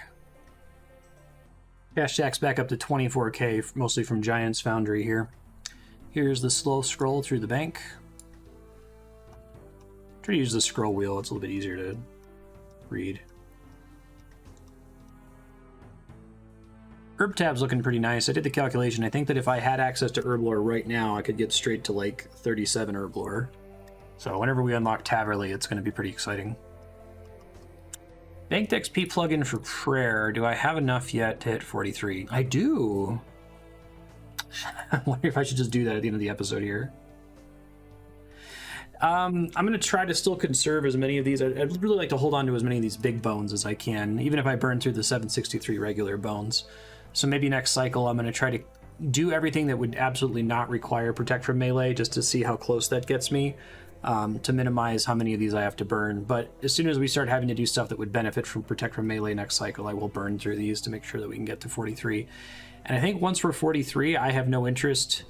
S1: Cash stack's back up to 24k, mostly from Giant's Foundry here. Here's the slow scroll through the bank. Try to use the scroll wheel, it's a little bit easier to read. Herb tab's looking pretty nice. I did the calculation. I think that if I had access to herb lore right now, I could get straight to like 37 herb lore. So whenever we unlock Taverley, it's going to be pretty exciting. Banked XP plugin for prayer. Do I have enough yet to hit 43? I do. I wonder if I should just do that at the end of the episode here. I'm going to try to still conserve as many of these. I'd really like to hold on to as many of these big bones as I can, even if I burn through the 763 regular bones. So maybe next cycle I'm going to try to do everything that would absolutely not require Protect from Melee, just to see how close that gets me, to minimize how many of these I have to burn. But as soon as we start having to do stuff that would benefit from Protect from Melee next cycle, I will burn through these to make sure that we can get to 43. And I think once we're 43, I have no interest.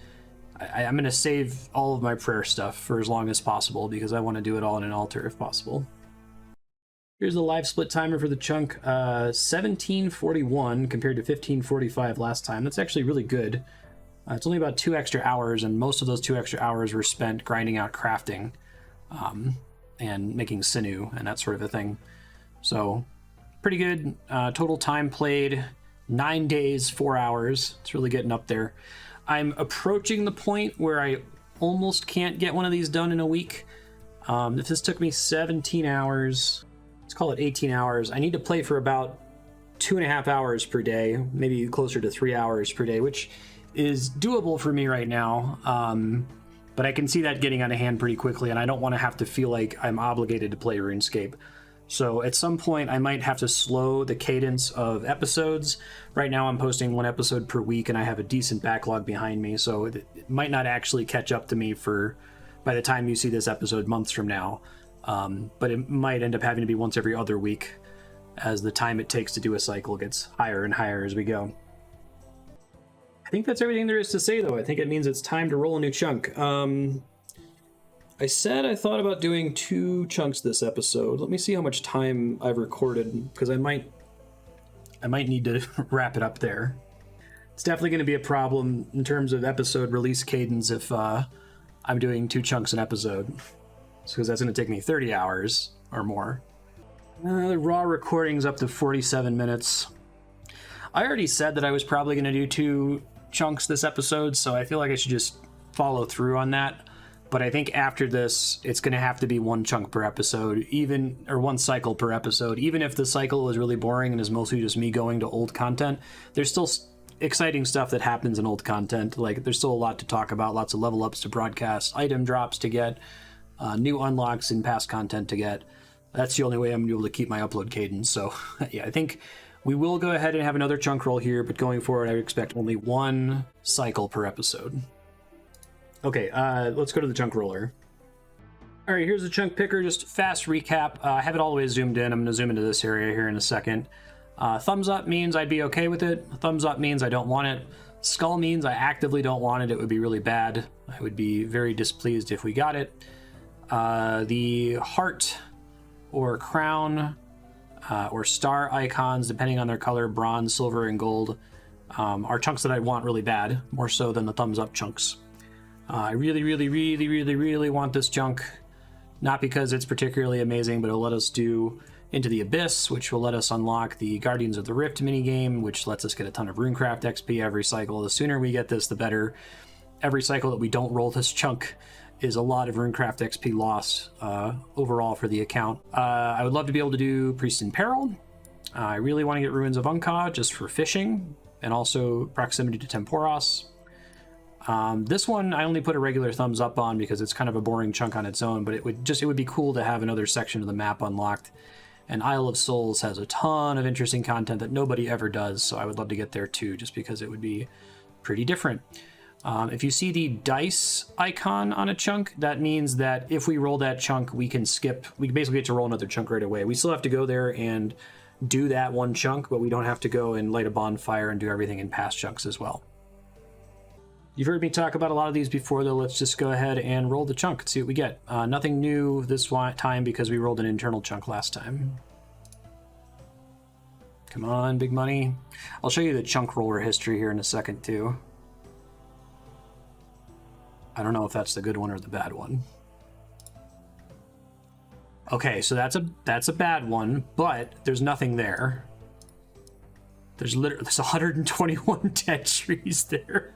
S1: I'm going to save all of my prayer stuff for as long as possible because I want to do it all in an altar if possible. Here's the live split timer for the chunk. 1741 compared to 1545 last time. That's actually really good. It's only about 2 extra hours, and most of those 2 extra hours were spent grinding out crafting and making sinew and that sort of a thing. So pretty good. Total time played, 9 days, 4 hours. It's really getting up there. I'm approaching the point where I almost can't get one of these done in a week. If this took me 17 hours, let's call it 18 hours, I need to play for about 2.5 hours per day, maybe closer to 3 hours per day, which is doable for me right now. But I can see that getting out of hand pretty quickly, and I don't want to have to feel like I'm obligated to play RuneScape. So at some point, I might have to slow the cadence of episodes. Right now, I'm posting 1 episode per week, and I have a decent backlog behind me, so it might not actually catch up to me by the time you see this episode months from now. But it might end up having to be once every other week as the time it takes to do a cycle gets higher and higher as we go. I think that's everything there is to say, though. I think it means it's time to roll a new chunk. I said I thought about doing 2 chunks this episode. Let me see how much time I've recorded, because I might need to wrap it up there. It's definitely going to be a problem in terms of episode release cadence if I'm doing 2 chunks an episode, because that's going to take me 30 hours or more. The raw recording's up to 47 minutes. I already said that I was probably going to do 2 chunks this episode, so I feel like I should just follow through on that. But I think after this, it's going to have to be 1 chunk per episode, or 1 cycle per episode. Even if the cycle is really boring and is mostly just me going to old content, there's still exciting stuff that happens in old content. Like, there's still a lot to talk about, lots of level ups to broadcast, item drops to get, new unlocks in past content to get. That's the only way I'm going to be able to keep my upload cadence. So, yeah, I think we will go ahead and have another chunk roll here, but going forward, I would expect only 1 cycle per episode. Okay, let's go to the chunk roller. All right, here's the chunk picker. Just fast recap. I have it all the way zoomed in. I'm going to zoom into this area here in a second. Thumbs up means I'd be okay with it. Thumbs up means I don't want it. Skull means I actively don't want it. It would be really bad. I would be very displeased if we got it. The heart or crown or star icons, depending on their color, bronze, silver, and gold, are chunks that I want really bad, more so than the thumbs up chunks. I really, really, really, really, really want this chunk. Not because it's particularly amazing, but it'll let us do Into the Abyss, which will let us unlock the Guardians of the Rift minigame, which lets us get a ton of Runecraft XP every cycle. The sooner we get this, the better. Every cycle that we don't roll this chunk is a lot of Runecraft XP lost overall for the account. I would love to be able to do Priest in Peril. I really want to get Ruins of Unka just for fishing, and also Proximity to Temporos. This one I only put a regular thumbs up on because it's kind of a boring chunk on its own, but it would be cool to have another section of the map unlocked. And Isle of Souls has a ton of interesting content that nobody ever does, so I would love to get there too, just because it would be pretty different. If you see the dice icon on a chunk, that means that if we roll that chunk, we basically get to roll another chunk right away. We still have to go there and do that 1 chunk, but we don't have to go and light a bonfire and do everything in past chunks as well. You've heard me talk about a lot of these before, though. Let's just go ahead and roll the chunk and see what we get. Nothing new this time because we rolled an internal chunk last time. Come on, big money. I'll show you the chunk roller history here in a second, too. I don't know if that's the good one or the bad one. Okay, so that's a bad one, but there's nothing there. There's 121 dead trees there.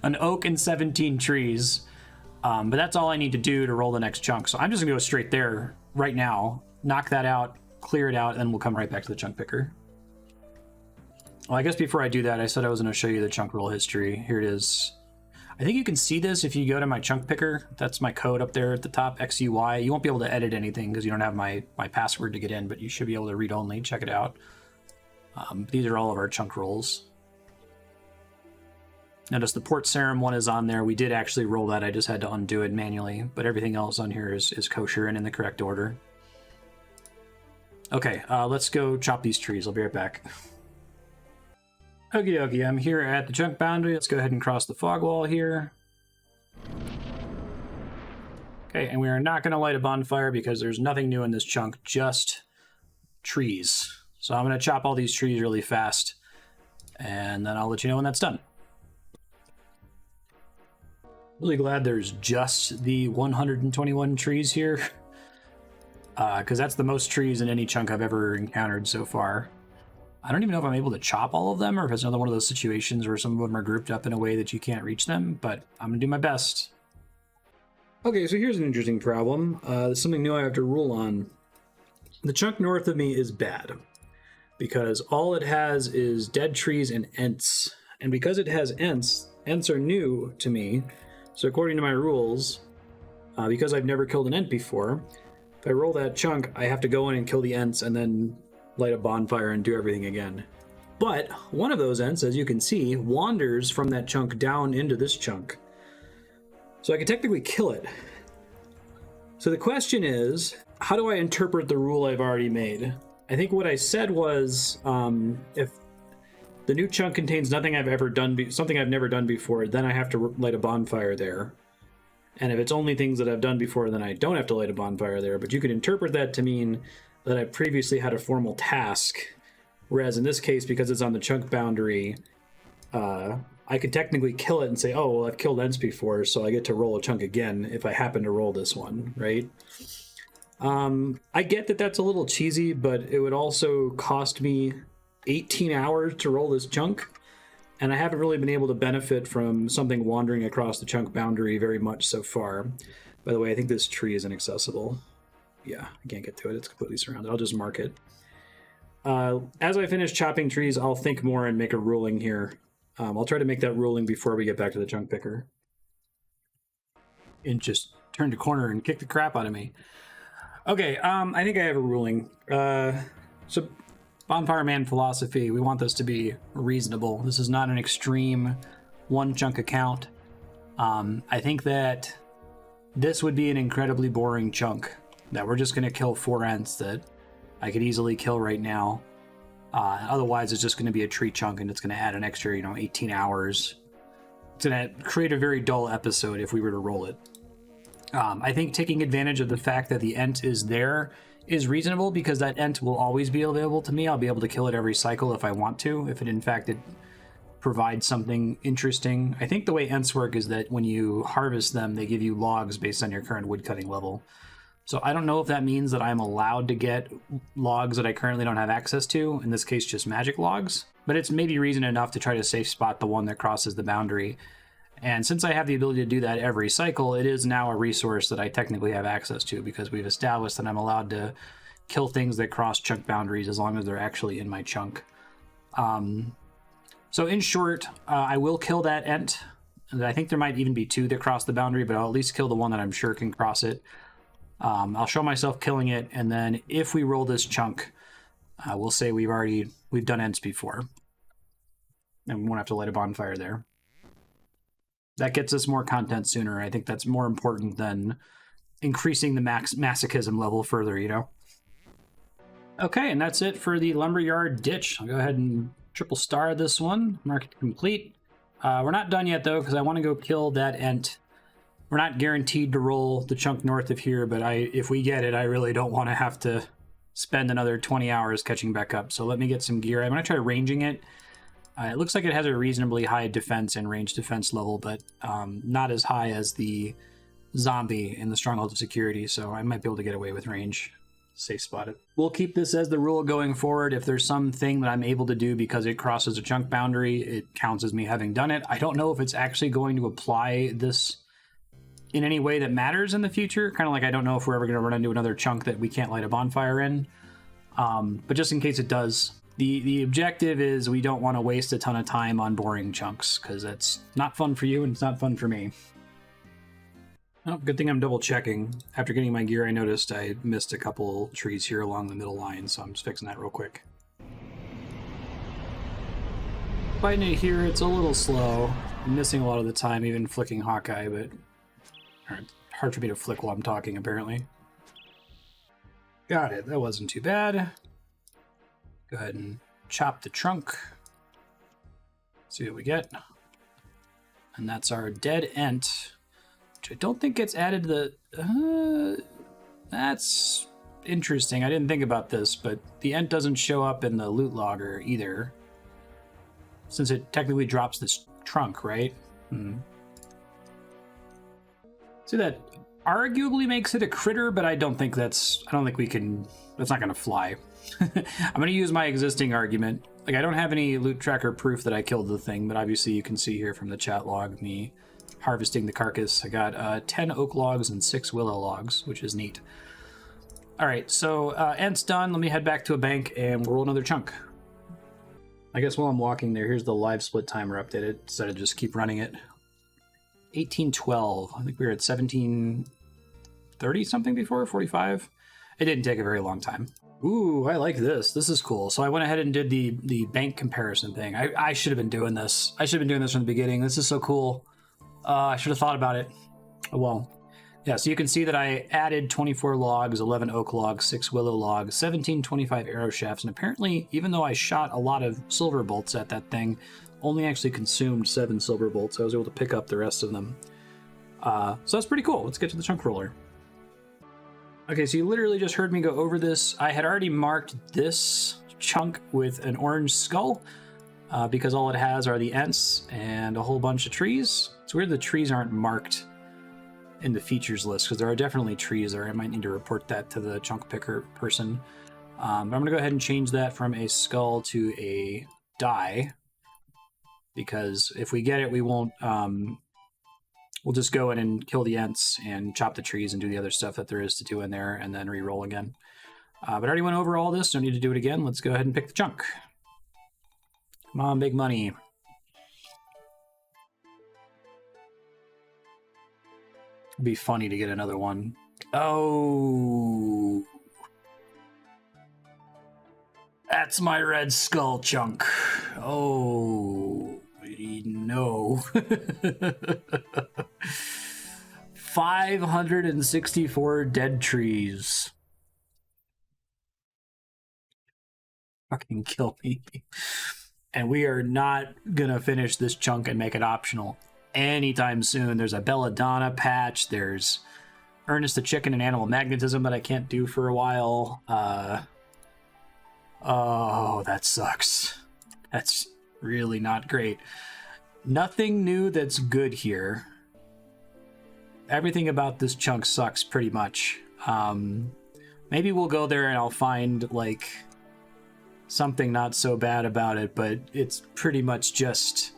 S1: An oak and 17 trees. But that's all I need to do to roll the next chunk. So I'm just gonna go straight there right now, knock that out, clear it out, and then we'll come right back to the chunk picker. Well, I guess before I do that, I said I was going to show you the chunk roll history. Here it is. I think you can see this if you go to my chunk picker. That's my code up there at the top, XUY. You won't be able to edit anything because you don't have my password to get in, but you should be able to read only. Check it out. These are all of our chunk rolls. Notice the Port Sarum one is on there. We did actually roll that. I just had to undo it manually, but everything else on here is kosher and in the correct order. Okay, let's go chop these trees. I'll be right back. Okie dokie, I'm here at the chunk boundary. Let's go ahead and cross the fog wall here. Okay, and we are not going to light a bonfire because there's nothing new in this chunk, just trees. So I'm going to chop all these trees really fast, and then I'll let you know when that's done. Really glad there's just the 121 trees here, because that's the most trees in any chunk I've ever encountered so far. I don't even know if I'm able to chop all of them or if it's another one of those situations where some of them are grouped up in a way that you can't reach them, but I'm going to do my best. Okay, so here's an interesting problem. There's something new I have to rule on. The chunk north of me is bad because all it has is dead trees and ents. And because it has ents are new to me. So according to my rules, because I've never killed an ent before, if I roll that chunk, I have to go in and kill the ents and then light a bonfire and do everything again. But one of those ents, as you can see, wanders from that chunk down into this chunk. So I could technically kill it. So the question is, how do I interpret the rule I've already made? I think what I said was, if the new chunk contains nothing I've ever done, something I've never done before, then I have to light a bonfire there. And if it's only things that I've done before, then I don't have to light a bonfire there. But you could interpret that to mean that I previously had a formal task, whereas in this case, because it's on the chunk boundary, I could technically kill it and say, oh, well, I've killed ents before, so I get to roll a chunk again if I happen to roll this one, right? I get that that's a little cheesy, but it would also cost me 18 hours to roll this chunk, and I haven't really been able to benefit from something wandering across the chunk boundary very much so far. By the way, I think this tree is inaccessible. Yeah, I can't get to it. It's completely surrounded. I'll just mark it. As I finish chopping trees, I'll think more and make a ruling here. I'll try to make that ruling before we get back to the chunk picker. And just turned a corner and kicked the crap out of me. Okay, I think I have a ruling. So, Bonfire Man philosophy, we want this to be reasonable. This is not an extreme one chunk account. I think that this would be an incredibly boring chunk. That we're just going to kill 4 ents that I could easily kill right now. Otherwise, it's just going to be a tree chunk, and it's going to add an extra, 18 hours. It's going to create a very dull episode if we were to roll it. I think taking advantage of the fact that the ent is there is reasonable because that ent will always be available to me. I'll be able to kill it every cycle if I want to, if it in fact it provides something interesting. I think the way ents work is that when you harvest them, they give you logs based on your current woodcutting level. So I don't know if that means that I'm allowed to get logs that I currently don't have access to, in this case just magic logs, but it's maybe reason enough to try to safe spot the one that crosses the boundary. And since I have the ability to do that every cycle, it is now a resource that I technically have access to because we've established that I'm allowed to kill things that cross chunk boundaries as long as they're actually in my chunk. So in short, I will kill that ent. I think there might even be 2 that cross the boundary, but I'll at least kill the one that I'm sure can cross it. I'll show myself killing it, and then if we roll this chunk, we'll say we've done ents before. And we won't have to light a bonfire there. That gets us more content sooner. I think that's more important than increasing the masochism level further, Okay, and that's it for the Lumberyard Ditch. I'll go ahead and triple star this one, mark it complete. We're not done yet, though, because I want to go kill that ent. We're not guaranteed to roll the chunk north of here, but if we get it, I really don't want to have to spend another 20 hours catching back up. So let me get some gear. I'm going to try ranging it. It looks like it has a reasonably high defense and range defense level, but not as high as the zombie in the Stronghold of Security, so I might be able to get away with range. Safe spot it. We'll keep this as the rule going forward. If there's something that I'm able to do because it crosses a chunk boundary, it counts as me having done it. I don't know if it's actually going to apply this in any way that matters in the future. Kind of like I don't know if we're ever going to run into another chunk that we can't light a bonfire in. But just in case it does, The objective is we don't want to waste a ton of time on boring chunks, because it's not fun for you and it's not fun for me. Oh, good thing I'm double checking. After getting my gear, I noticed I missed a couple trees here along the middle line, so I'm just fixing that real quick. Fighting it here, it's a little slow. I'm missing a lot of the time, even flicking Hawkeye, but hard for me to flick while I'm talking, apparently. Got it, that wasn't too bad. Go ahead and chop the trunk. See what we get. And that's our dead ent, which I don't think gets added to the... that's interesting. I didn't think about this, but the ent doesn't show up in the loot logger either, since it technically drops this trunk, right? See, that arguably makes it a critter, but I don't think we can... that's not going to fly. I'm going to use my existing argument. Like, I don't have any loot tracker proof that I killed the thing, but obviously you can see here from the chat log me harvesting the carcass. I got 10 oak logs and 6 willow logs, which is neat. All right, so ent's done. Let me head back to a bank and we'll roll another chunk. I guess while I'm walking there, here's the live split timer updated. Instead of just keep running it. 1812. I think we were at 1730 something before, 45. It didn't take a very long time. Ooh, I like this. This is cool. So I went ahead and did the bank comparison thing. I should have been doing this. I should have been doing this from the beginning. This is so cool. I should have thought about it. Oh, well. Yeah, so you can see that I added 24 logs, 11 oak logs, 6 willow logs, 1725 arrow shafts, and apparently, even though I shot a lot of silver bolts at that thing, only actually consumed 7 silver bolts. I was able to pick up the rest of them. So that's pretty cool. Let's get to the chunk roller. Okay, so you literally just heard me go over this. I had already marked this chunk with an orange skull because all it has are the ents and a whole bunch of trees. It's weird the trees aren't marked in the features list because there are definitely trees there. I might need to report that to the chunk picker person. But I'm going to go ahead and change that from a skull to a die because if we get it, we won't... we'll just go in and kill the ents and chop the trees and do the other stuff that there is to do in there and then re-roll again. But I already went over all this. Don't need to do it again. Let's go ahead and pick the chunk. Come on, big money. It'd be funny to get another one. Oh. That's my red skull chunk. Oh. No. 564 dead trees. Fucking kill me. And we are not gonna finish this chunk and make it optional anytime soon. There's a belladonna patch, there's Ernest the Chicken and Animal Magnetism that I can't do for a while. Oh, that sucks. That's really not great. Nothing new that's good here. Everything about this chunk sucks pretty much. Maybe we'll go there and I'll find like something not so bad about it, but it's pretty much just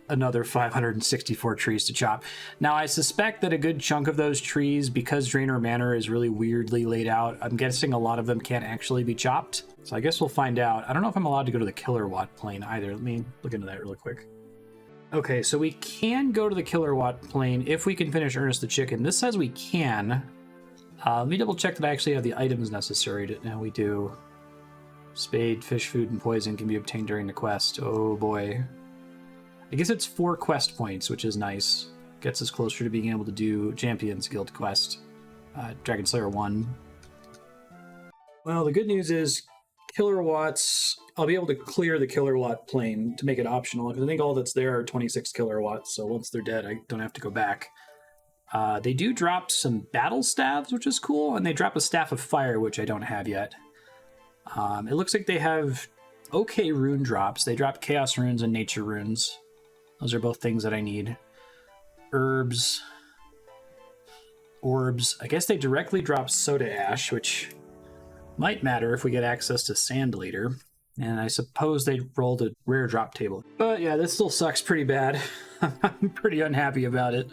S1: another 564 trees to chop. Now, I suspect that a good chunk of those trees, because Draenor Manor is really weirdly laid out, I'm guessing a lot of them can't actually be chopped. So I guess we'll find out. I don't know if I'm allowed to go to the kilowatt plane either. Let me look into that really quick. Okay, so we can go to the kilowatt plane if we can finish Ernest the Chicken. This says we can. Let me double check that I actually have the items necessary to... Now we do. Spade, fish food, and poison can be obtained during the quest. Oh boy. I guess it's 4 quest points, which is nice. Gets us closer to being able to do Champions Guild quest. Dragon Slayer 1. Well, the good news is kilowatts... I'll be able to clear the kilowatt plane to make it optional, because I think all that's there are 26 kilowatts, so once they're dead, I don't have to go back. They do drop some battle staves, which is cool, and they drop a staff of fire, which I don't have yet. It looks like they have okay rune drops. They drop chaos runes and nature runes. Those are both things that I need. Herbs. Orbs. I guess they directly drop soda ash, which might matter if we get access to Sand Leader. And I suppose they rolled a rare drop table. But yeah, this still sucks pretty bad. I'm pretty unhappy about it.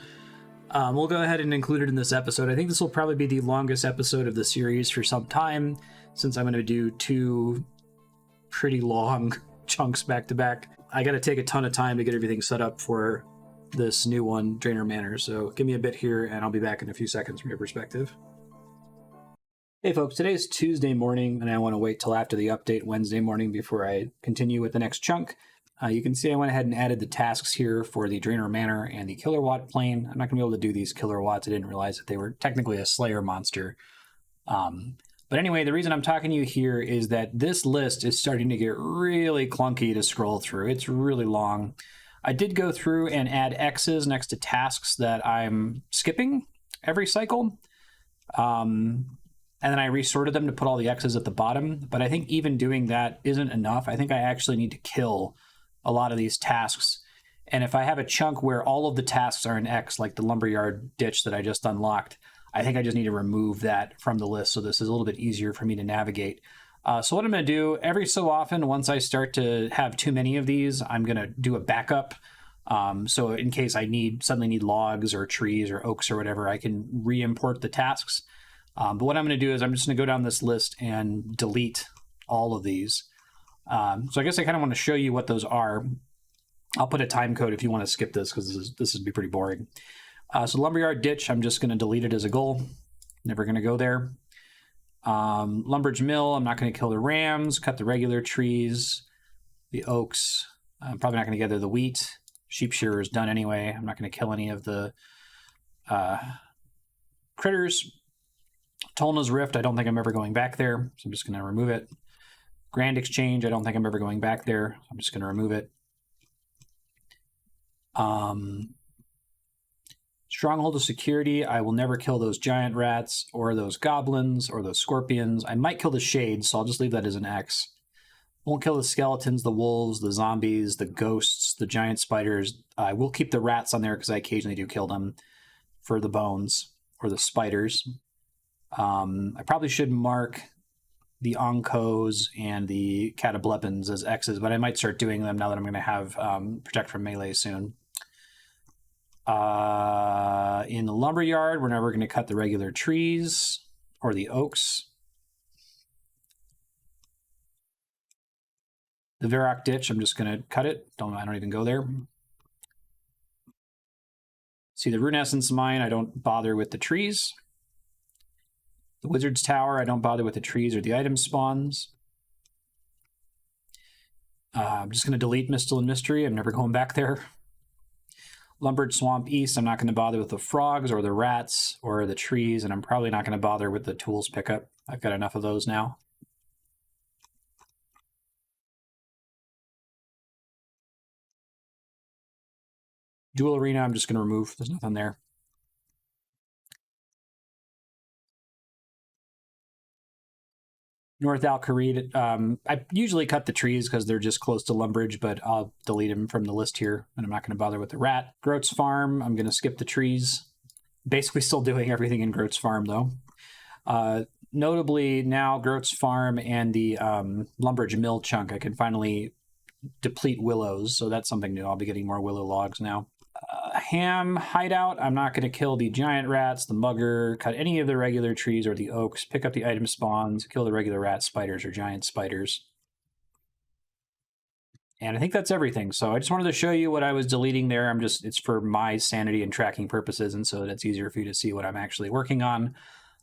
S1: We'll go ahead and include it in this episode. I think this will probably be the longest episode of the series for some time, since I'm going to do 2 pretty long chunks back to back. I got to take a ton of time to get everything set up for this new one, Drainer Manor. So give me a bit here and I'll be back in a few seconds from your perspective. Hey folks, today is Tuesday morning and I want to wait till after the update Wednesday morning before I continue with the next chunk. You can see I went ahead and added the tasks here for the Drainer Manor and the Kilowatt plane. I'm not going to be able to do these Kilowatts. I didn't realize that they were technically a Slayer monster. But anyway, the reason I'm talking to you here is that this list is starting to get really clunky to scroll through. It's really long. I did go through and add X's next to tasks that I'm skipping every cycle. And then I resorted them to put all the X's at the bottom. But I think even doing that isn't enough. I think I actually need to kill a lot of these tasks. And if I have a chunk where all of the tasks are an X, like the Lumberyard ditch that I just unlocked, I think I just need to remove that from the list so this is a little bit easier for me to navigate. So what I'm going to do, every so often, once I start to have too many of these, I'm going to do a backup. So in case I suddenly need logs or trees or oaks or whatever, I can re-import the tasks. But what I'm going to do is I'm just going to go down this list and delete all of these. So I guess I kind of want to show you what those are. I'll put a time code if you want to skip this because this would be pretty boring. So Lumberyard Ditch, I'm just going to delete it as a goal. Never going to go there. Lumbridge Mill, I'm not going to kill the rams, cut the regular trees, the oaks. I'm probably not going to gather the wheat. Sheep shearer is done anyway. I'm not going to kill any of the critters. Tolna's Rift, I don't think I'm ever going back there, so I'm just going to remove it. Grand Exchange, I don't think I'm ever going back there, so I'm just going to remove it. Stronghold of Security, I will never kill those giant rats or those goblins or those scorpions. I might kill the shades, so I'll just leave that as an X. Won't kill the skeletons, the wolves, the zombies, the ghosts, the giant spiders. I will keep the rats on there because I occasionally do kill them for the bones or the spiders. I probably should mark the Onkos and the Catablepins as X's, but I might start doing them now that I'm going to have Protect from Melee soon. In the Lumberyard, we're never going to cut the regular trees or the oaks. The Varrock Ditch, I'm just going to cut it. I don't even go there. See the Rune Essence Mine, I don't bother with the trees. The Wizard's Tower, I don't bother with the trees or the item spawns. I'm just going to delete Mistle and Mystery. I'm never going back there. Lumbridge Swamp East, I'm not going to bother with the frogs or the rats or the trees, and I'm probably not going to bother with the tools pickup. I've got enough of those now. Duel Arena, I'm just going to remove. There's nothing there. North Alcarid, I usually cut the trees because they're just close to Lumbridge, but I'll delete them from the list here, and I'm not going to bother with the rat. Groat's Farm, I'm going to skip the trees. Basically still doing everything in Groat's Farm, though. Notably, now Groat's Farm and the Lumbridge Mill chunk, I can finally deplete willows, so that's something new. I'll be getting more willow logs now. Ham Hideout, I'm not going to kill the giant rats, the mugger, cut any of the regular trees or the oaks, pick up the item spawns, kill the regular rat spiders or giant spiders. And I think that's everything. So I just wanted to show you what I was deleting there. It's for my sanity and tracking purposes, and so that's easier for you to see what I'm actually working on.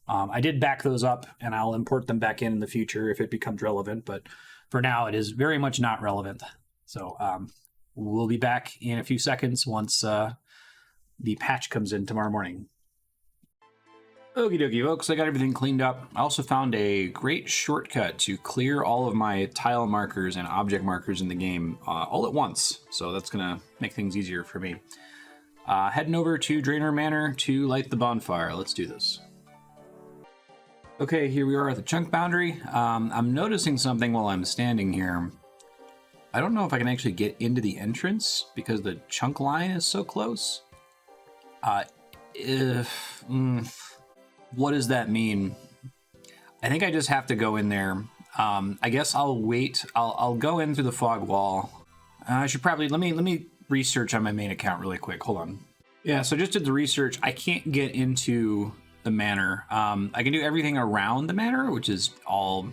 S1: I did back those up, and I'll import them back in the future if it becomes relevant, but for now it is very much not relevant. So we'll be back in a few seconds once the patch comes in tomorrow morning. Okie dokie, folks, I got everything cleaned up. I also found a great shortcut to clear all of my tile markers and object markers in the game all at once. So that's going to make things easier for me. Heading over to Drainer Manor to light the bonfire. Let's do this. Okay, here we are at the chunk boundary. I'm noticing something while I'm standing here. I don't know if I can actually get into the entrance because the chunk line is so close. What does that mean? I think I just have to go in there. I guess I'll wait. I'll go in through the fog wall. I should probably let me research on my main account really quick. Hold on. Yeah, so just did the research. I can't get into the manor. I can do everything around the manor, which is all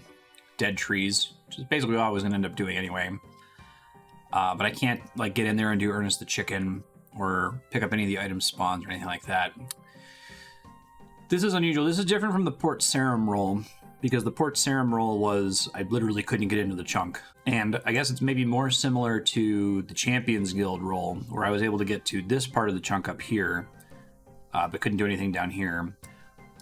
S1: dead trees, which is basically what I was going to end up doing anyway. But I can't like get in there and do Ernest the Chicken or pick up any of the item spawns or anything like that. This is unusual. This is different from the Port Sarum roll, because the Port Sarum roll was I literally couldn't get into the chunk. And I guess it's maybe more similar to the Champions Guild roll, where I was able to get to this part of the chunk up here, but couldn't do anything down here.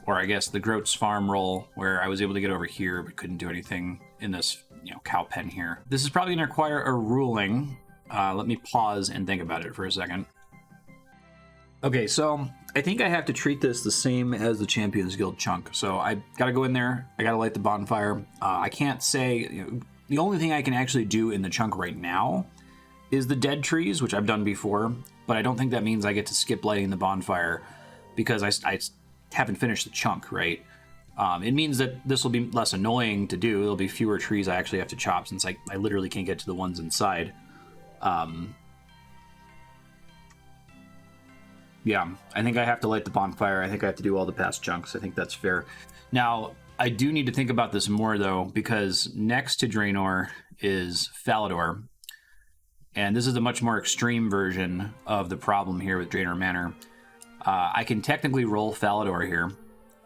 S1: Or I guess the Groat's Farm roll, where I was able to get over here, but couldn't do anything in this, cow pen here. This is probably going to require a ruling. Let me pause and think about it for a second. Okay, so I think I have to treat this the same as the Champions Guild chunk. So I got to go in there. I got to light the bonfire. I can't say... the only thing I can actually do in the chunk right now is the dead trees, which I've done before, but I don't think that means I get to skip lighting the bonfire because I haven't finished the chunk, right? It means that this will be less annoying to do. There'll be fewer trees I actually have to chop since I literally can't get to the ones inside. Yeah, I think I have to light the bonfire. I think I have to do all the past chunks. I think that's fair. Now, I do need to think about this more, though, because next to Draenor is Falador. And this is a much more extreme version of the problem here with Draenor Manor. I can technically roll Falador here.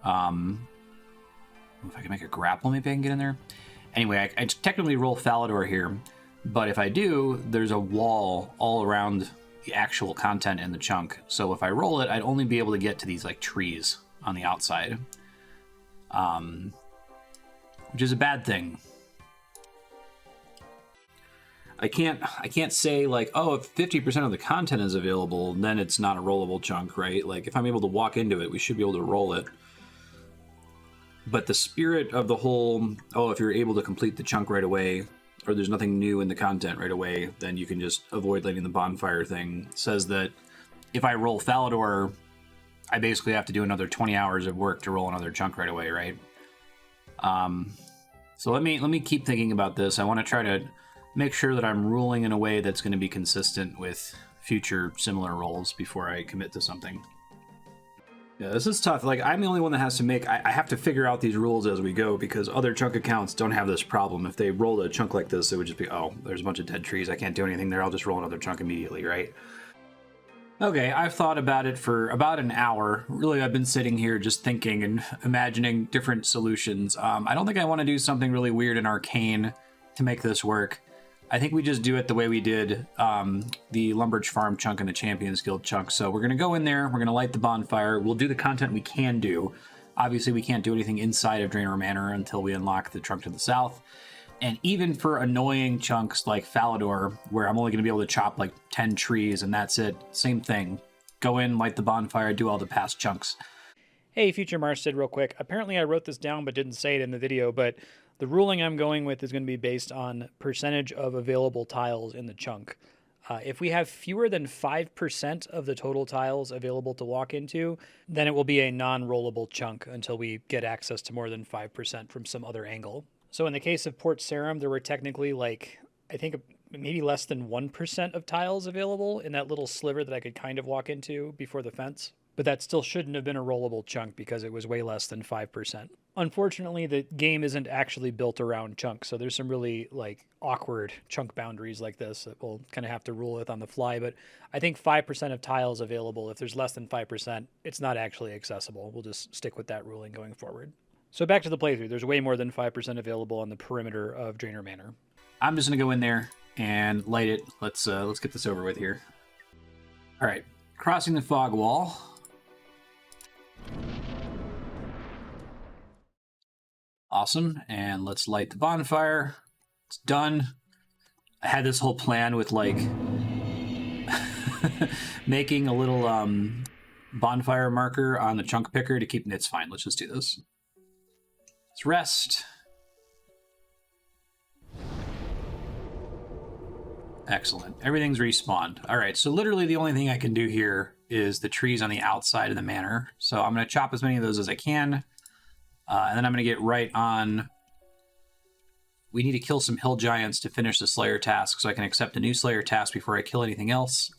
S1: If I can make a grapple, maybe I can get in there. Anyway, I technically roll Falador here. But if I do, there's a wall all around the actual content in the chunk. So if I roll it, I'd only be able to get to these like trees on the outside. Which is a bad thing. I can't say like, oh, if 50% of the content is available, then it's not a rollable chunk, right? Like if I'm able to walk into it, we should be able to roll it. But the spirit of the whole, oh, if you're able to complete the chunk right away, or there's nothing new in the content right away, then you can just avoid lighting the bonfire thing, says that if I roll Falador, I basically have to do another 20 hours of work to roll another chunk right away, right? So let me keep thinking about this. I want to try to make sure that I'm ruling in a way that's going to be consistent with future similar rolls before I commit to something. Yeah, this is tough. Like, I'm the only one that has to make... I have to figure out these rules as we go, because other chunk accounts don't have this problem. If they rolled a chunk like this, it would just be, oh, there's a bunch of dead trees. I can't do anything there. I'll just roll another chunk immediately, right? Okay, I've thought about it for about an hour. Really, I've been sitting here just thinking and imagining different solutions. I don't think I want to do something really weird and arcane to make this work. I think we just do it the way we did the Lumbridge Farm chunk and the Champions Guild chunk. So we're going to go in there, we're going to light the bonfire, we'll do the content we can do. Obviously, we can't do anything inside of Draenor Manor until we unlock the trunk to the south. And even for annoying chunks like Falador, where I'm only going to be able to chop like 10 trees and that's it, same thing. Go in, light the bonfire, do all the past chunks.
S2: Hey, Future Marsted, real quick. Apparently I wrote this down but didn't say it in the video, but the ruling I'm going with is going to be based on percentage of available tiles in the chunk. If we have fewer than 5% of the total tiles available to walk into, then it will be a non-rollable chunk until we get access to more than 5% from some other angle. So in the case of Port Sarum, there were technically like, I think maybe less than 1% of tiles available in that little sliver that I could kind of walk into before the fence. But that still shouldn't have been a rollable chunk because it was way less than 5%. Unfortunately, the game isn't actually built around chunks, so there's some really like awkward chunk boundaries like this that we'll kind of have to rule with on the fly. But I think 5% of tiles available. If there's less than 5%, it's not actually accessible. We'll just stick with that ruling going forward. So back to the playthrough. There's way more than 5% available on the perimeter of Draenor Manor.
S1: I'm just gonna go in there and light it. Let's get this over with here. All right, crossing the fog wall. Awesome, and let's light the bonfire. It's done. I had this whole plan with like making a little bonfire marker on the chunk picker to keep... It's fine, let's just do this. Let's rest. Excellent, everything's respawned. All right, so literally the only thing I can do here is the trees on the outside of the manor. So I'm gonna chop as many of those as I can. And then I'm going to get right on... We need to kill some hill giants to finish the Slayer task so I can accept a new Slayer task before I kill anything else.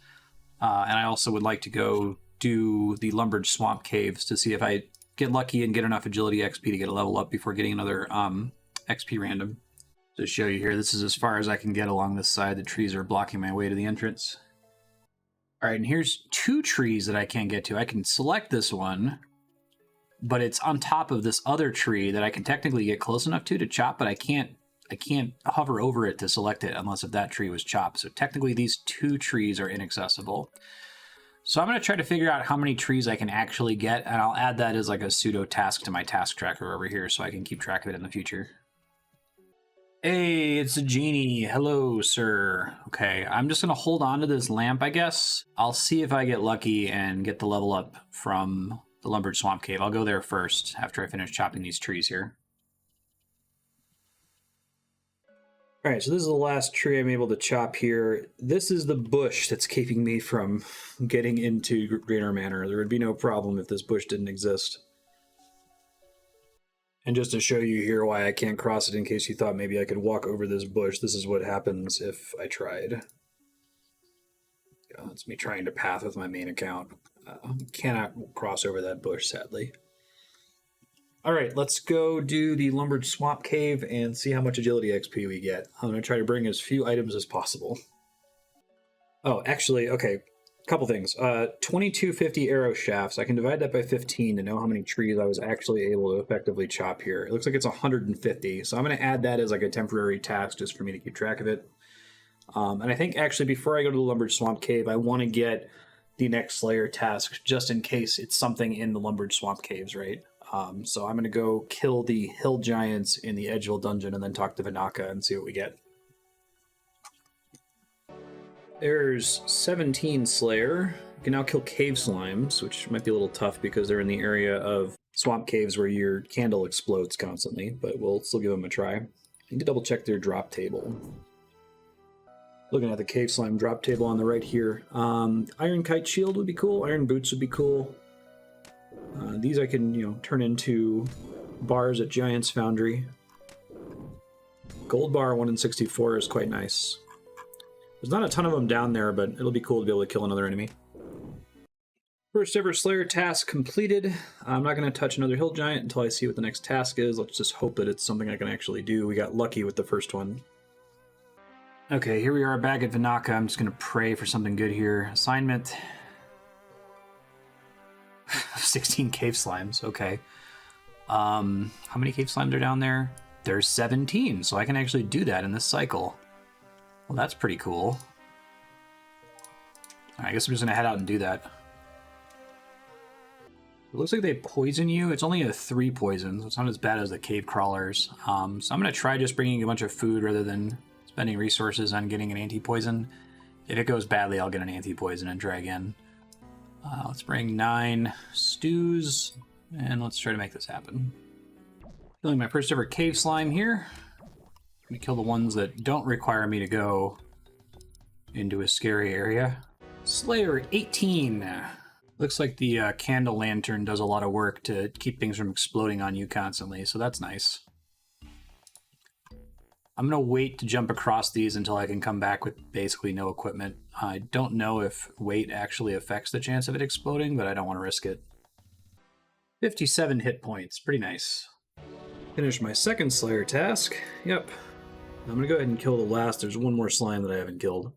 S1: And I also would like to go do the Lumbridge Swamp Caves to see if I get lucky and get enough Agility XP to get a level up before getting another XP random. To show you here, this is as far as I can get along this side. The trees are blocking my way to the entrance. All right, and here's 2 trees that I can't get to. I can select this one, but it's on top of this other tree that I can technically get close enough to chop, but I can't hover over it to select it unless if that tree was chopped. So technically these 2 trees are inaccessible. So I'm going to try to figure out how many trees I can actually get, and I'll add that as like a pseudo task to my task tracker over here so I can keep track of it in the future. Hey, it's a genie. Hello, sir. Okay, I'm just going to hold on to this lamp, I guess. I'll see if I get lucky and get the level up from the Lumbridge Swamp Cave. I'll go there first after I finish chopping these trees here. All right, so this is the last tree I'm able to chop here. This is the bush that's keeping me from getting into Greener Manor. There would be no problem if this bush didn't exist. And just to show you here why I can't cross it in case you thought maybe I could walk over this bush, this is what happens if I tried. It's me trying to path with my main account. Cannot cross over that bush, sadly. All right, let's go do the Lumbridge Swamp Cave and see how much agility XP we get. I'm going to try to bring as few items as possible. Oh, actually, okay. Couple things. 2250 arrow shafts. I can divide that by 15 to know how many trees I was actually able to effectively chop here. It looks like it's 150, so I'm going to add that as like a temporary task just for me to keep track of it. And I think actually before I go to the Lumbridge Swamp Cave, I want to get the next Slayer task just in case it's something in the Lumbridge Swamp Caves, right? So I'm going to go kill the hill giants in the Edgeville dungeon and then talk to Vinaka and see what we get. There's 17 Slayer. You can now kill cave slimes, which might be a little tough because they're in the area of swamp caves where your candle explodes constantly, but we'll still give them a try. I need to double check their drop table. Looking at the cave slime drop table on the right here. Iron kite shield would be cool. Iron boots would be cool. These I can, turn into bars at Giant's Foundry. Gold bar 1 in 64 is quite nice. There's not a ton of them down there, but it'll be cool to be able to kill another enemy. First ever Slayer task completed. I'm not going to touch another hill giant until I see what the next task is. Let's just hope that it's something I can actually do. We got lucky with the first one. Okay, here we are back at Vinaka. I'm just going to pray for something good here. Assignment. 16 cave slimes, okay. How many cave slimes are down there? There's 17, so I can actually do that in this cycle. Well, that's pretty cool. I guess I'm just gonna head out and do that. It looks like they poison you. It's only a 3 poison, so it's not as bad as the cave crawlers. So I'm gonna try just bringing a bunch of food rather than spending resources on getting an anti-poison. If it goes badly, I'll get an anti-poison and try again. Let's bring 9 stews, and let's try to make this happen. Killing my first ever cave slime here. I'm gonna kill the ones that don't require me to go into a scary area. Slayer 18. Looks like the candle lantern does a lot of work to keep things from exploding on you constantly, so that's nice. I'm gonna wait to jump across these until I can come back with basically no equipment. I don't know if weight actually affects the chance of it exploding, but I don't want to risk it. 57 hit points, pretty nice. Finish my second Slayer task. Yep. I'm gonna go ahead and kill the last. There's one more slime that I haven't killed.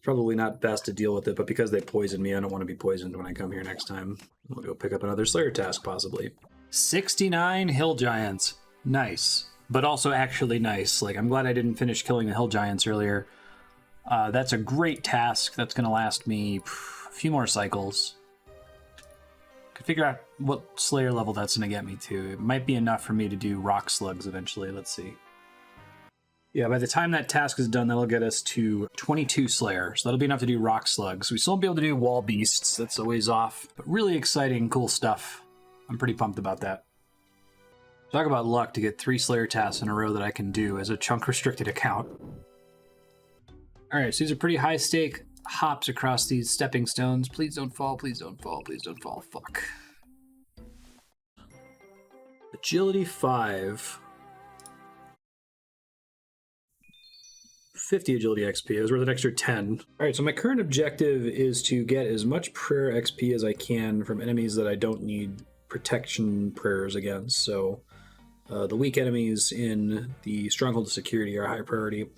S1: Probably not best to deal with it, but because they poisoned me, I don't want to be poisoned when I come here next time. I'll go pick up another Slayer task, possibly. 69 hill giants. Nice. But also actually nice. Like, I'm glad I didn't finish killing the hill giants earlier. That's a great task. That's going to last me a few more cycles. Could figure out what Slayer level that's going to get me to. It might be enough for me to do rock slugs eventually. Let's see. Yeah, by the time that task is done, that'll get us to 22 Slayer. So that'll be enough to do rock slugs. We still won't be able to do wall beasts. That's a ways off. But really exciting, cool stuff. I'm pretty pumped about that. Talk about luck to get 3 Slayer tasks in a row that I can do as a chunk-restricted account. Alright, so these are pretty high-stake hops across these stepping stones. Please don't fall, please don't fall, please don't fall. Fuck. Agility 5. 50 agility XP. It was worth an extra 10. Alright, so my current objective is to get as much prayer XP as I can from enemies that I don't need protection prayers against. So The weak enemies in the Stronghold of Security are high priority.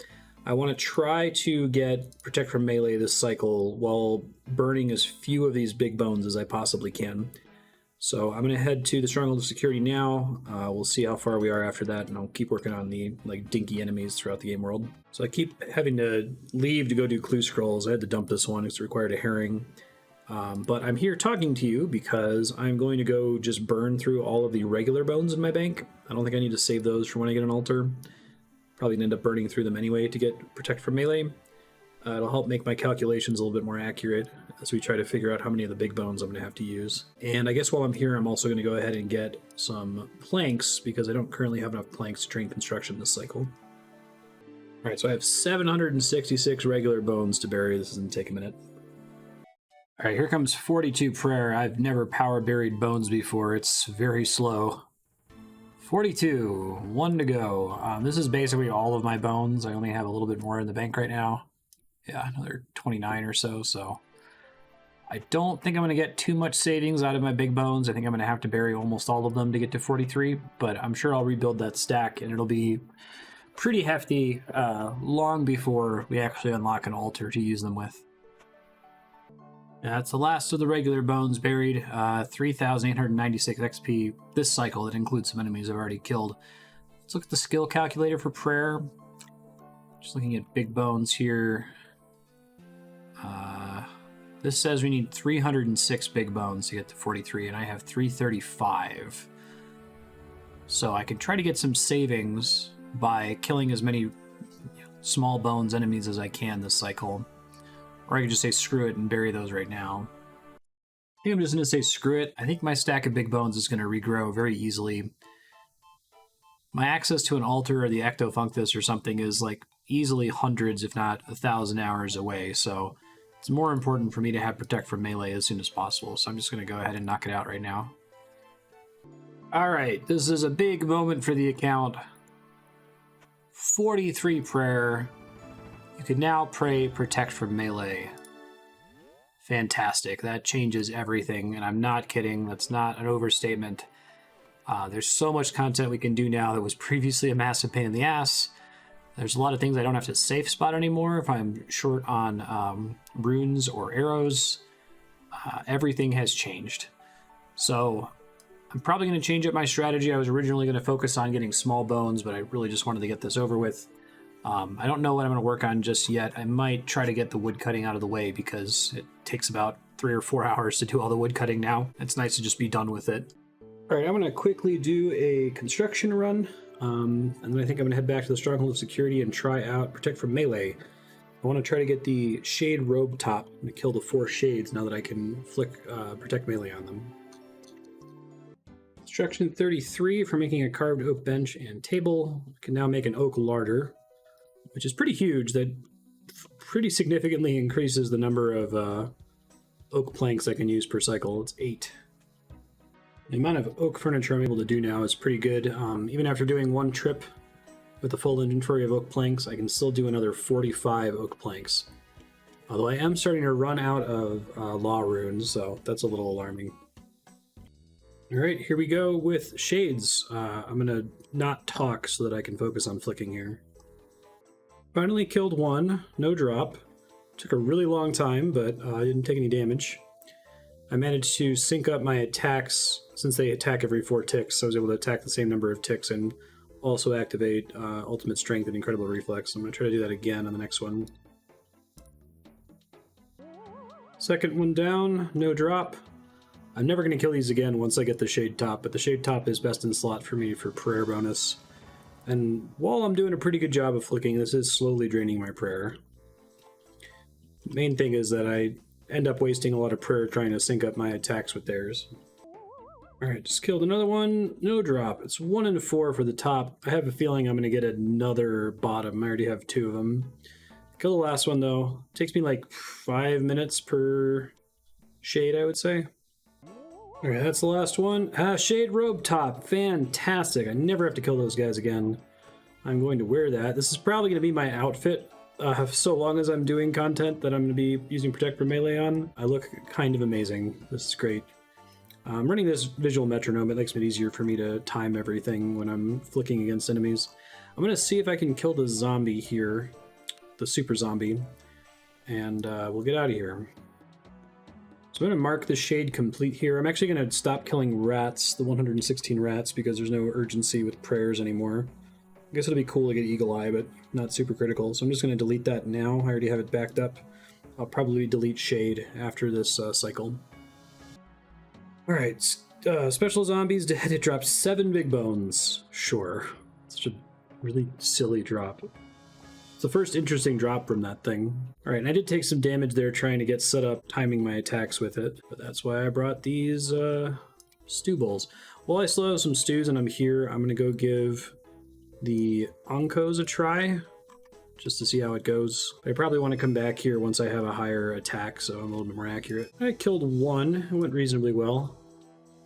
S1: I want to try to get Protect from Melee this cycle while burning as few of these big bones as I possibly can. So I'm going to head to the Stronghold of Security now. We'll see how far we are after that, and I'll keep working on the dinky enemies throughout the game world. So I keep having to leave to go do clue scrolls. I had to dump this one. It's required a herring. But I'm here talking to you because I'm going to go just burn through all of the regular bones in my bank. I don't think I need to save those for when I get an altar. Probably end up burning through them anyway to get Protect from Melee. It'll help make my calculations a little bit more accurate as we try to figure out how many of the big bones I'm going to have to use. And I guess while I'm here, I'm also going to go ahead and get some planks because I don't currently have enough planks to train construction this cycle. All right, so I have 766 regular bones to bury. This is going to take a minute. All right, here comes 42 prayer. I've never power buried bones before. It's very slow. 42, 1 to go. This is basically all of my bones. I only have a little bit more in the bank right now. Yeah, another 29 or so, so I don't think I'm going to get too much savings out of my big bones. I think I'm going to have to bury almost all of them to get to 43, but I'm sure I'll rebuild that stack, and it'll be pretty hefty long before we actually unlock an altar to use them with. That's the last of the regular bones buried. 3,896 XP this cycle. That includes some enemies I've already killed. Let's look at the skill calculator for prayer. Just looking at big bones here. This says we need 306 big bones to get to 43, and I have 335. So I could try to get some savings by killing as many small bones enemies as I can this cycle. Or I could just say screw it and bury those right now. I think I'm just going to say screw it. I think my stack of big bones is going to regrow very easily. My access to an altar or the Ectofunctus or something is easily hundreds, if not 1,000 hours away, so it's more important for me to have Protect from Melee as soon as possible, so I'm just going to go ahead and knock it out right now. Alright, this is a big moment for the account. 43 prayer. You can now pray Protect from Melee. Fantastic. That changes everything, and I'm not kidding. That's not an overstatement. There's so much content we can do now that was previously a massive pain in the ass. There's a lot of things I don't have to safe spot anymore if I'm short on runes or arrows. Everything has changed. So I'm probably going to change up my strategy. I was originally going to focus on getting small bones, but I really just wanted to get this over with. I don't know what I'm going to work on just yet. I might try to get the wood cutting out of the way because it takes about 3 or 4 hours to do all the wood cutting now. It's nice to just be done with it. All right, I'm going to quickly do a construction run, and then I think I'm going to head back to the Stronghold of Security and try out Protect from Melee. I want to try to get the Shade Robe Top and kill the 4 shades now that I can flick Protect Melee on them. Construction 33 for making a carved oak bench and table. I can now make an oak larder, which is pretty huge. That pretty significantly increases the number of oak planks I can use per cycle. It's 8. The amount of oak furniture I'm able to do now is pretty good. Even after doing 1 trip with a full inventory of oak planks, I can still do another 45 oak planks. Although I am starting to run out of law runes, so that's a little alarming. Alright, here we go with shades. I'm going to not talk so that I can focus on flicking here. Finally killed 1, no drop. Took a really long time, but I didn't take any damage. I managed to sync up my attacks since they attack every 4 ticks, so I was able to attack the same number of ticks and also activate Ultimate Strength and Incredible Reflex. I'm going to try to do that again on the next one. Second one down, no drop. I'm never going to kill these again once I get the Shade Top, but the Shade Top is best in slot for me for prayer bonus. And while I'm doing a pretty good job of flicking, this is slowly draining my prayer. The main thing is that I end up wasting a lot of prayer trying to sync up my attacks with theirs. Alright, just killed another one. No drop. It's 1 and 4 for the top. I have a feeling I'm going to get another bottom. I already have 2 of them. Kill the last one, though. It takes me 5 minutes per shade, I would say. Alright, that's the last one. Shade Robe Top. Fantastic. I never have to kill those guys again. I'm going to wear that. This is probably going to be my outfit. So long as I'm doing content that I'm going to be using Protect from Melee on, I look kind of amazing. This is great. I'm running this visual metronome. It makes it easier for me to time everything when I'm flicking against enemies. I'm going to see if I can kill the zombie here, the super zombie, and we'll get out of here. So I'm going to mark the shade complete here. I'm actually going to stop killing rats, the 116 rats, because there's no urgency with prayers anymore. I guess it'll be cool to get Eagle Eye, but not super critical. So I'm just going to delete that now. I already have it backed up. I'll probably delete shade after this cycle. Alright, special zombies. It drops 7 big bones. Sure. Such a really silly drop. It's the first interesting drop from that thing. Alright, and I did take some damage there trying to get set up, timing my attacks with it. But that's why I brought these stew bowls. While I still have some stews and I'm here, I'm going to go give the Onkos a try, just to see how it goes. I probably want to come back here once I have a higher attack, so I'm a little bit more accurate. I killed one. It went reasonably well.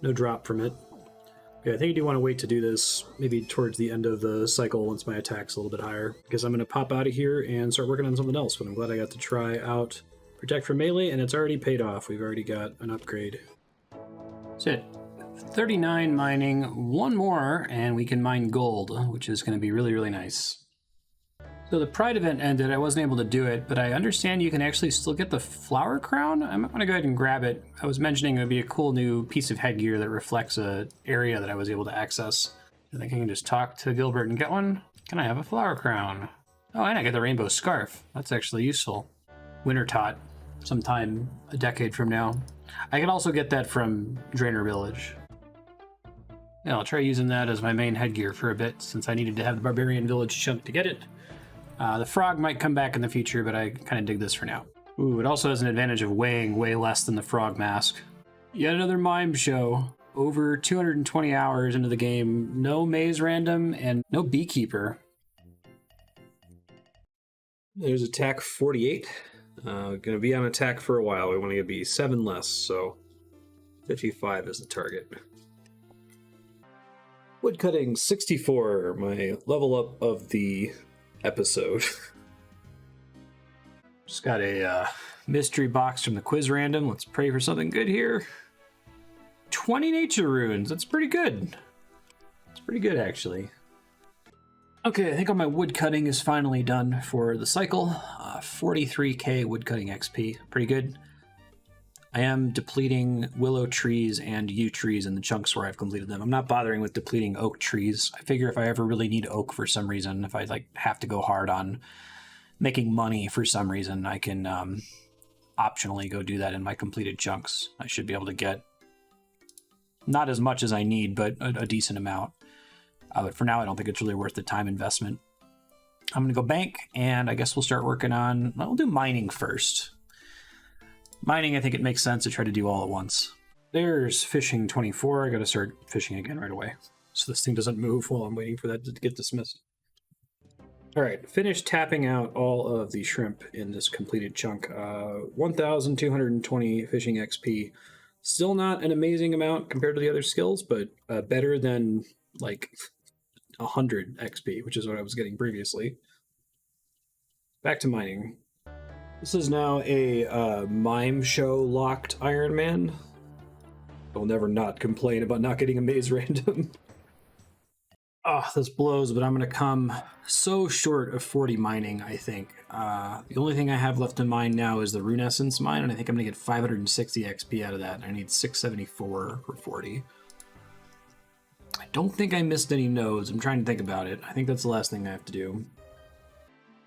S1: No drop from it. Okay, I think I do want to wait to do this maybe towards the end of the cycle once my attack's a little bit higher, because I'm going to pop out of here and start working on something else, but I'm glad I got to try out Protect from Melee, and it's already paid off. We've already got an upgrade. That's it. 39 mining, one more, and we can mine gold, which is going to be really, really nice. So the Pride event ended. I wasn't able to do it, but I understand you can actually still get the flower crown. I'm going to go ahead and grab it. I was mentioning it would be a cool new piece of headgear that reflects an area that I was able to access. I think I can just talk to Gilbert and get one. Can I have a flower crown? Oh, and I get the rainbow scarf. That's actually useful. Winter tot, sometime a decade from now. I can also get that from Drainer Village. Yeah, I'll try using that as my main headgear for a bit, since I needed to have the Barbarian Village chunk to get it. The frog might come back in the future, but I kind of dig this for now. Ooh, it also has an advantage of weighing way less than the frog mask. Yet another mime show. Over 220 hours into the game, no maze random, and no beekeeper. There's attack 48. Gonna be on attack for a while. We want to be 7 less, so 55 is the target. Woodcutting 64, my level up of the episode. Just got a mystery box from the quiz random. Let's pray for something good here. 20 nature runes. That's pretty good. It's pretty good, actually. Okay, I think all my woodcutting is finally done for the cycle. 43k woodcutting XP. Pretty good. I am depleting willow trees and yew trees in the chunks where I've completed them. I'm not bothering with depleting oak trees. I figure if I ever really need oak for some reason, if I have to go hard on making money for some reason, I can optionally go do that in my completed chunks. I should be able to get not as much as I need, but a decent amount. But for now, I don't think it's really worth the time investment. I'm going to go bank, and I guess we'll start working on... We'll do mining first. Mining, I think it makes sense to try to do all at once. There's fishing 24. I got to start fishing again right away, so this thing doesn't move while I'm waiting for that to get dismissed. All right, finished tapping out all of the shrimp in this completed chunk. 1,220 fishing XP. Still not an amazing amount compared to the other skills, but better than like 100 XP, which is what I was getting previously. Back to mining. This is now a mime show locked Iron Man. I'll never not complain about not getting a maze random. This blows, but I'm going to come so short of 40 mining, I think. The only thing I have left to mine now is the Rune Essence mine, and I think I'm going to get 560 XP out of that. I need 674 for 40. I don't think I missed any nodes. I'm trying to think about it. I think that's the last thing I have to do.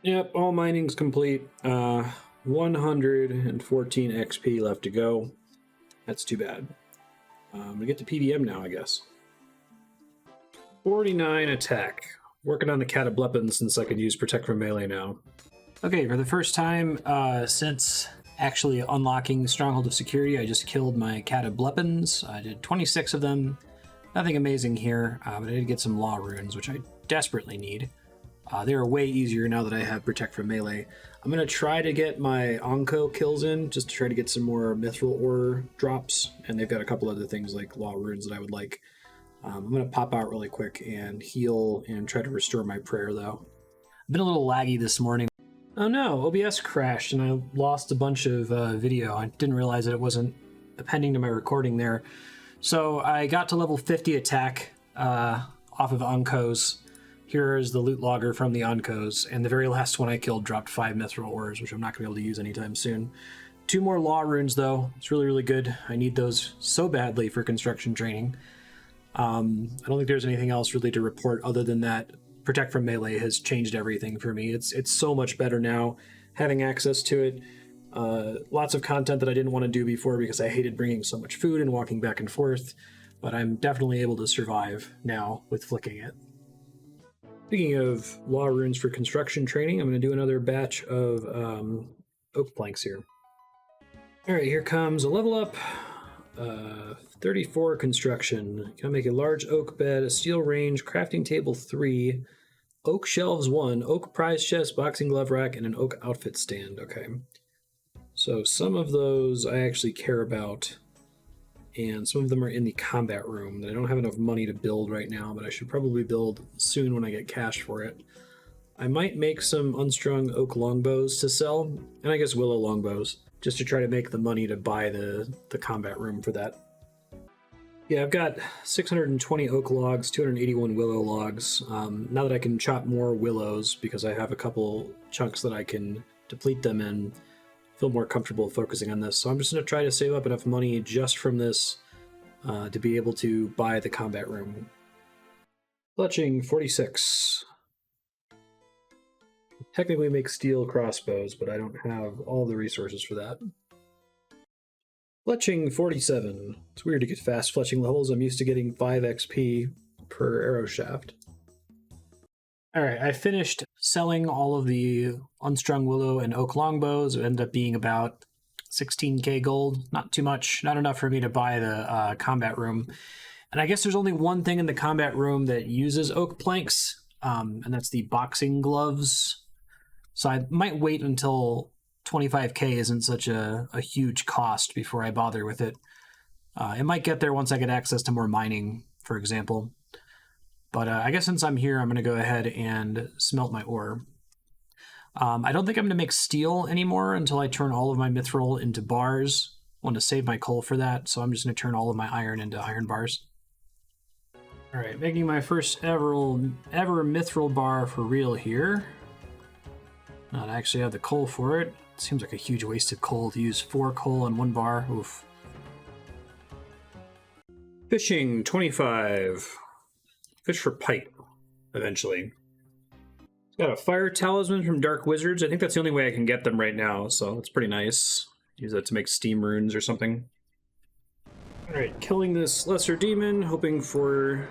S1: Yep, all mining's complete. 114 XP left to go. That's too bad. I'm going to get to PVM now, I guess. 49 attack. Working on the Catablepins since I can use Protect from Melee now. Okay, for the first time since actually unlocking Stronghold of Security, I just killed my Catablepins. I did 26 of them. Nothing amazing here, but I did get some Law Runes, which I desperately need. They are way easier now that I have Protect from Melee. I'm going to try to get my Onko kills in, just to try to get some more Mithril Ore drops, and they've got a couple other things like Law Runes that I would like. I'm going to pop out really quick and heal and try to restore my prayer, though. I've been a little laggy this morning. Oh no, OBS crashed and I lost a bunch of video. I didn't realize that it wasn't appending to my recording there. So I got to level 50 attack off of Unkos. Here is the loot logger from the Unkos, and the very last one I killed dropped 5 mithril ores, which I'm not going to be able to use anytime soon. 2 more law runes, though. It's really, really good. I need those so badly for construction training. I don't think there's anything else really to report other than that Protect from Melee has changed everything for me. It's so much better now, having access to it. Lots of content that I didn't want to do before because I hated bringing so much food and walking back and forth, but I'm definitely able to survive now with flicking it. Speaking of law runes for construction training, I'm going to do another batch of oak planks here. All right, here comes a level up. 34 construction. Can I make a large oak bed, a steel range, crafting table 3, oak shelves 1, oak prize chest, boxing glove rack, and an oak outfit stand. Okay. So some of those I actually care about, and some of them are in the combat room that I don't have enough money to build right now, but I should probably build soon when I get cash for it. I might make some unstrung oak longbows to sell, and I guess willow longbows, just to try to make the money to buy the combat room for that. Yeah, I've got 620 oak logs, 281 willow logs. Now that I can chop more willows, because I have a couple chunks that I can deplete them in, I feel more comfortable focusing on this. So I'm just going to try to save up enough money just from this to be able to buy the combat room. Fletching 46. Technically make steel crossbows, but I don't have all the resources for that. Fletching 47. It's weird to get fast fletching levels. I'm used to getting 5 XP per arrow shaft. Alright, I finished selling all of the unstrung willow and oak longbows. It ended up being about 16k gold. Not too much, not enough for me to buy the combat room. And I guess there's only one thing in the combat room that uses oak planks, and that's the boxing gloves. So I might wait until 25k isn't such a huge cost before I bother with it. It might get there once I get access to more mining, for example. But I guess since I'm here, I'm going to go ahead and smelt my ore. I don't think I'm going to make steel anymore until I turn all of my mithril into bars. I want to save my coal for that, so I'm just going to turn all of my iron into iron bars. Alright, making my first ever mithril bar for real here. Not actually have the coal for it. Seems like a huge waste of coal to use 4 coal on 1 bar. Oof. Fishing 25. Fish for pike, eventually. Got a fire talisman from Dark Wizards. I think that's the only way I can get them right now, so that's pretty nice. Use that to make steam runes or something. Alright, killing this lesser demon, hoping for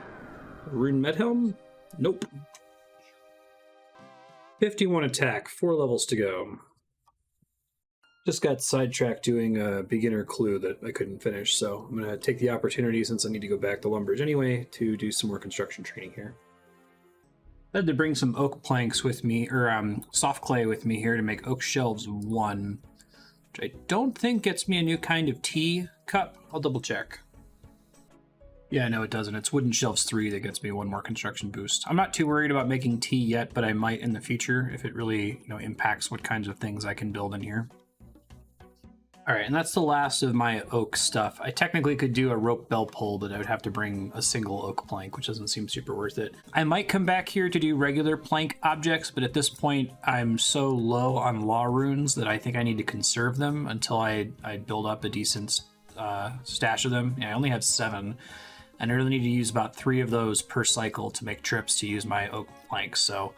S1: rune medhelm. Nope. 51 attack, 4 levels to go. Just got sidetracked doing a beginner clue that I couldn't finish, so I'm going to take the opportunity, since I need to go back to Lumbridge anyway, to do some more construction training here. I had to bring some oak planks with me, or soft clay with me here to make oak shelves 1, which I don't think gets me a new kind of tea cup. I'll double check. Yeah, no, it doesn't. It's wooden shelves 3 that gets me 1 more construction boost. I'm not too worried about making tea yet, but I might in the future if it really, impacts what kinds of things I can build in here. All right, and that's the last of my oak stuff. I technically could do a rope bell pull, but I would have to bring a single oak plank, which doesn't seem super worth it. I might come back here to do regular plank objects, but at this point, I'm so low on law runes that I think I need to conserve them until I build up a decent stash of them. Yeah, I only have 7, and I really need to use about 3 of those per cycle to make trips to use my oak planks, so...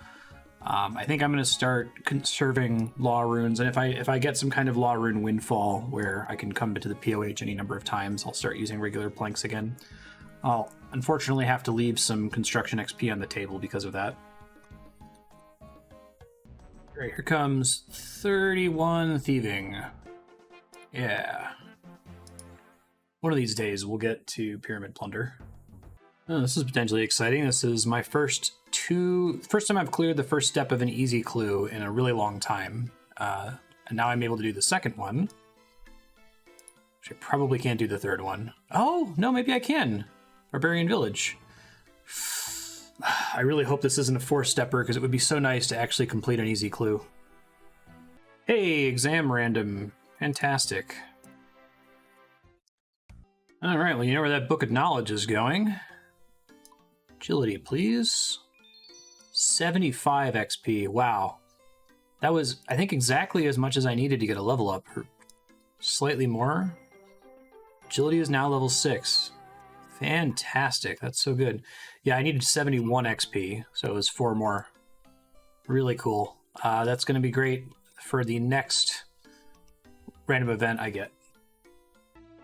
S1: I think I'm going to start conserving law runes, and if I get some kind of law rune windfall where I can come to the POH any number of times, I'll start using regular planks again. I'll unfortunately have to leave some construction XP on the table because of that. Alright, here comes 31 thieving. Yeah. One of these days we'll get to Pyramid Plunder. Oh, this is potentially exciting. This is my first time I've cleared the first step of an easy clue in a really long time. And now I'm able to do the second one. Which I probably can't do the third one. Oh, no, maybe I can. Barbarian Village. I really hope this isn't a 4-stepper, because it would be so nice to actually complete an easy clue. Hey, exam random. Fantastic. All right, well, you know where that book of knowledge is going. Agility, please. 75 XP. Wow. That was, I think, exactly as much as I needed to get a level up. Or slightly more. Agility is now level 6. Fantastic. That's so good. Yeah, I needed 71 XP, so it was 4 more. Really cool. That's going to be great for the next random event I get.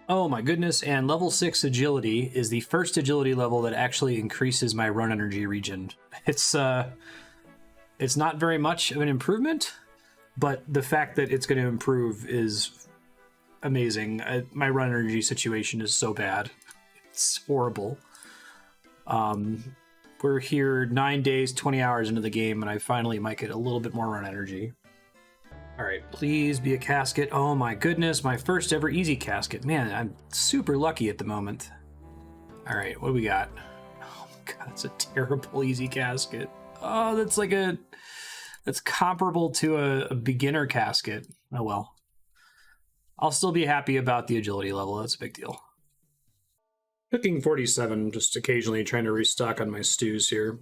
S1: Oh my goodness, and level 6 agility is the first agility level that actually increases my run energy regen. It's not very much of an improvement, but the fact that it's going to improve is amazing. My run energy situation is so bad. It's horrible. We're here 9 days, 20 hours into the game, and I finally might get a little bit more run energy. All right, please be a casket. Oh my goodness, my first ever easy casket. Man, I'm super lucky at the moment. All right, what do we got? Oh my god, it's a terrible easy casket. Oh, that's comparable to a beginner casket. Oh well. I'll still be happy about the agility level. That's a big deal. Cooking 47, just occasionally trying to restock on my stews here.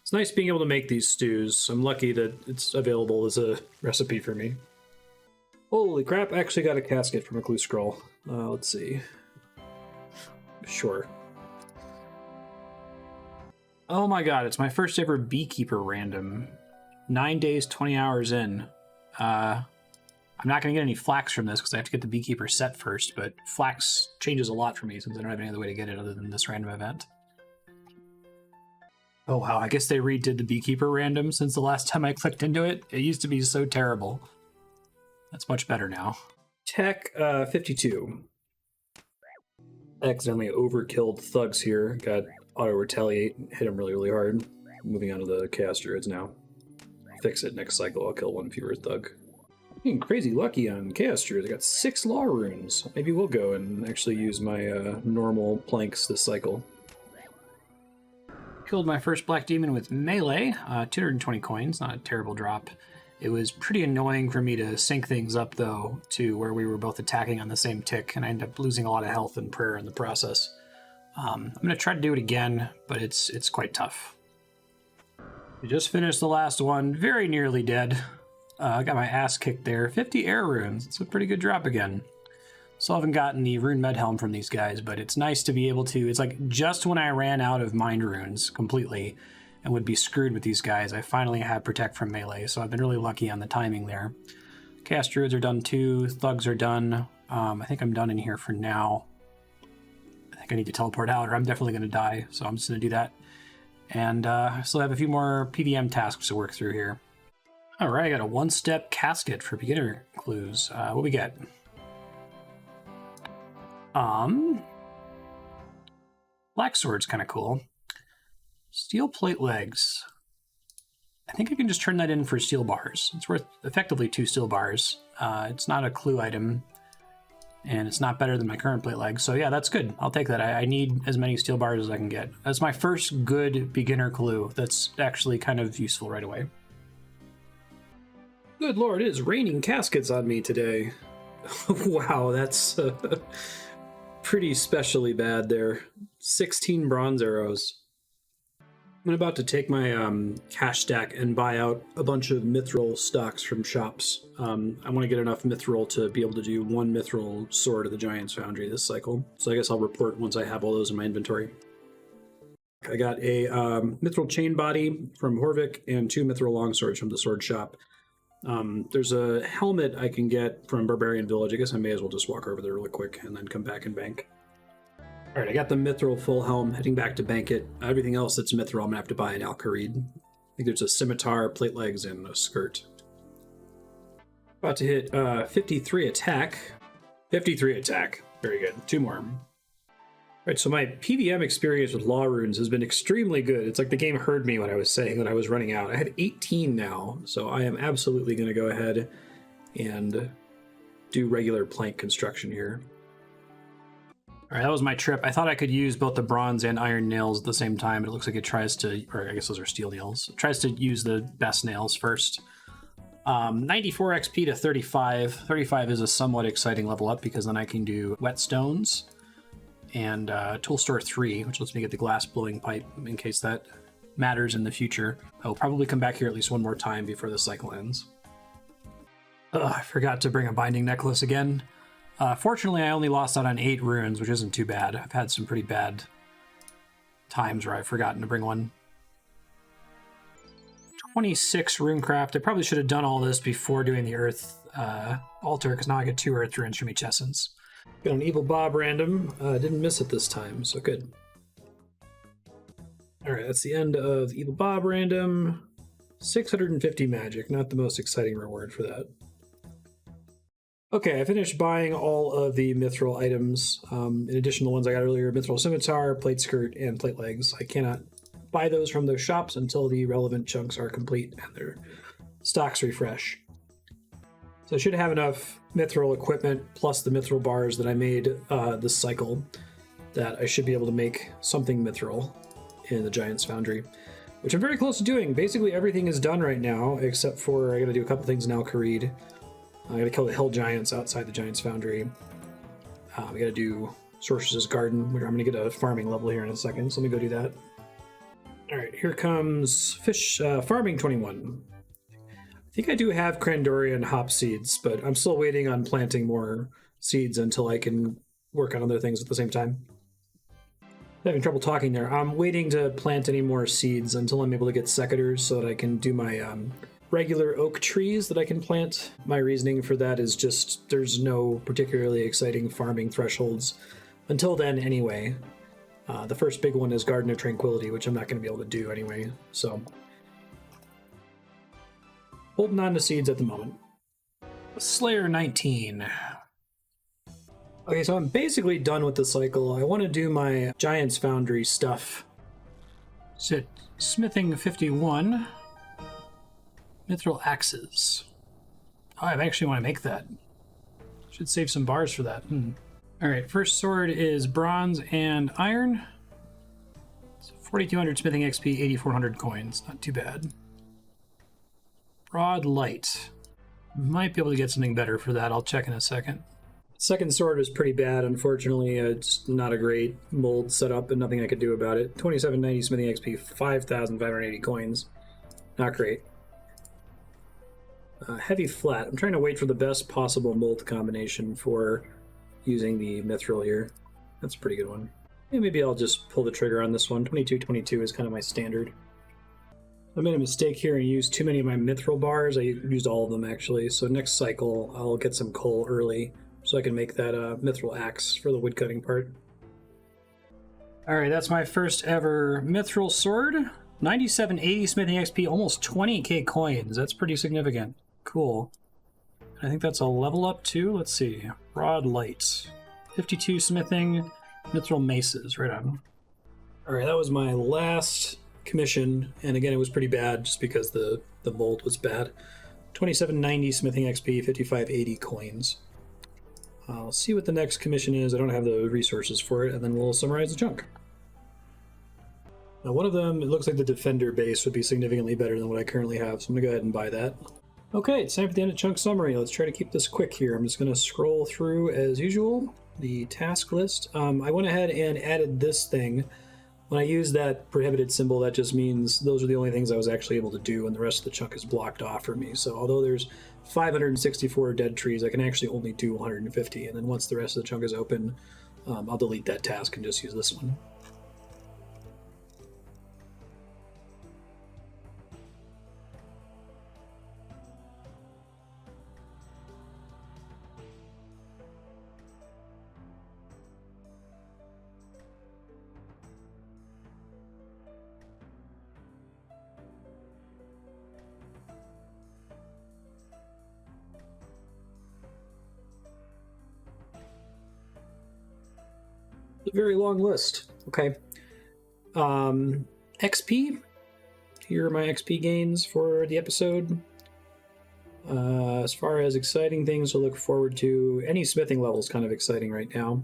S1: It's nice being able to make these stews. I'm lucky that it's available as a recipe for me. Holy crap, I actually got a casket from a clue scroll. Let's see. Sure. Oh my god, it's my first ever beekeeper random. 9 days, 20 hours in. I'm not going to get any flax from this because I have to get the beekeeper set first, but flax changes a lot for me since I don't have any other way to get it other than this random event. Oh wow, I guess they redid the beekeeper random since the last time I clicked into it. It used to be so terrible. That's much better now. Tech 52. Accidentally overkilled thugs here. Got auto retaliate, hit him really, really hard. Moving on to the chaos druids now. Fix it next cycle, I'll kill one fewer thug. Being crazy lucky on chaos druids. I got 6 law runes. Maybe we'll go and actually use my normal planks this cycle. Killed my first black demon with melee, 220 coins, not a terrible drop. It was pretty annoying for me to sync things up, though, to where we were both attacking on the same tick, and I ended up losing a lot of health and prayer in the process. I'm going to try to do it again, but it's quite tough. We just finished the last one, very nearly dead. I got my ass kicked there. 50 air runes, it's a pretty good drop again. Still haven't gotten the rune med helm from these guys, but it's nice to be able to, it's like just when I ran out of mind runes completely and would be screwed with these guys, I finally had protect from melee, so I've been really lucky on the timing there. Chaos druids are done too, thugs are done. I think I'm done in here for now. I think I need to teleport out or I'm definitely going to die, so I'm just going to do that. And I still have a few more PVM tasks to work through here. All right, I got a one-step casket for beginner clues. What we get? Black sword's kind of cool. Steel plate legs. I think I can just turn that in for steel bars. It's worth effectively 2 steel bars. It's not a clue item, and it's not better than my current plate legs. So yeah, that's good. I'll take that. I need as many steel bars as I can get. That's my first good beginner clue that's actually kind of useful right away. Good lord, it is raining caskets on me today. Wow, that's pretty specially bad there. 16 bronze arrows. I'm about to take my cash stack and buy out a bunch of mithril stocks from shops. I want to get enough mithril to be able to do 1 mithril sword at the Giant's Foundry this cycle. So I guess I'll report once I have all those in my inventory. I got a mithril chain body from Horvik and 2 mithril longswords from the sword shop. There's a helmet I can get from Barbarian Village. I guess I may as well just walk over there really quick and then come back and bank. All right, I got the mithril full helm, heading back to bank it. Everything else that's mithril, I'm gonna have to buy an Alcarid. I think there's a scimitar, plate legs, and a skirt. About to hit 53 attack. 53 attack. Very good. 2 more. All right, so my PVM experience with law runes has been extremely good. It's like the game heard me when I was saying that I was running out. I had 18 now, so I am absolutely going to go ahead and do regular plank construction here. All right, that was my trip. I thought I could use both the bronze and iron nails at the same time, but it looks like it tries to, or I guess those are steel nails. It tries to use the best nails first. 94 XP to 35. 35 is a somewhat exciting level up because then I can do whetstones. and tool store 3, which lets me get the glass blowing pipe in case that matters in the future. I will probably come back here at least one more time before the cycle ends. I forgot to bring a binding necklace again. Fortunately, I only lost out on 8 runes, which isn't too bad. I've had some pretty bad times where I've forgotten to bring one. 26 runecraft. I probably should have done all this before doing the earth altar, because now I get 2 earth runes from each essence. Got an Evil Bob random. Didn't miss it this time, so good. Alright, that's the end of Evil Bob random. 650 magic, not the most exciting reward for that. Okay, I finished buying all of the mithril items. In addition to the ones I got earlier, mithril scimitar, plate skirt, and plate legs. I cannot buy those from those shops until the relevant chunks are complete and their stocks refresh. So I should have enough mithril equipment plus the mithril bars that I made this cycle that I should be able to make something mithril in the Giant's Foundry, which I'm very close to doing. Basically everything is done right now, except for I gotta do a couple things in Al Kharid. I gotta kill the hill giants outside the Giant's Foundry. I gotta do Sorceress's Garden, where I'm gonna get a farming level here in a second, so let me go do that. Alright, here comes fish farming 21. I think I do have Crandoria and hop seeds, but I'm still waiting on planting more seeds until I can work on other things at the same time. Having trouble talking there. I'm waiting to plant any more seeds until I'm able to get secateurs so that I can do my regular oak trees that I can plant. My reasoning for that is just there's no particularly exciting farming thresholds until then anyway. The first big one is Garden of Tranquility, which I'm not going to be able to do anyway, so holding on to seeds at the moment. Slayer 19. Okay, so I'm basically done with the cycle. I want to do my Giant's Foundry stuff. Sit smithing 51. Mithril axes. Oh, I actually want to make that. Should save some bars for that. Alright, first sword is bronze and iron. So 4,200 smithing XP, 8,400 coins. Not too bad. Broad light. Might be able to get something better for that. I'll check in a second. Second sword is pretty bad, unfortunately. It's not a great mold setup and nothing I could do about it. 2790 smithing XP, 5,580 coins. Not great. Heavy flat. I'm trying to wait for the best possible mold combination for using the mithril here. That's a pretty good one. Yeah, maybe I'll just pull the trigger on this one. 2222 is kind of my standard. I made a mistake here and used too many of my mithril bars. I used all of them actually. So next cycle I'll get some coal early so I can make that mithril axe for the woodcutting part. Alright, that's my first ever mithril sword. 9780 smithing XP, almost 20k coins. That's pretty significant. Cool. I think that's a level up too. Let's see. Broad light. 52 smithing, mithril maces. Right on. Alright, that was my last commission, and again it was pretty bad just because the mold was bad. 2790 smithing XP, 5580 coins. I'll see what the next commission is. I don't have the resources for it, and then we'll summarize the chunk. Now one of them, it looks like the defender base would be significantly better than what I currently have, so I'm gonna go ahead and buy that. Okay, it's time for the end of chunk summary. Let's try to keep this quick here. I'm just gonna scroll through as usual, the task list. I went ahead and added this thing. When I use that prohibited symbol, that just means those are the only things I was actually able to do, and the rest of the chunk is blocked off for me. So although there's 564 dead trees, I can actually only do 150, and then once the rest of the chunk is open, I'll delete that task and just use this one. A very long list. Okay. XP. Here are my XP gains for the episode. As far as exciting things to look forward to, any smithing level is kind of exciting right now.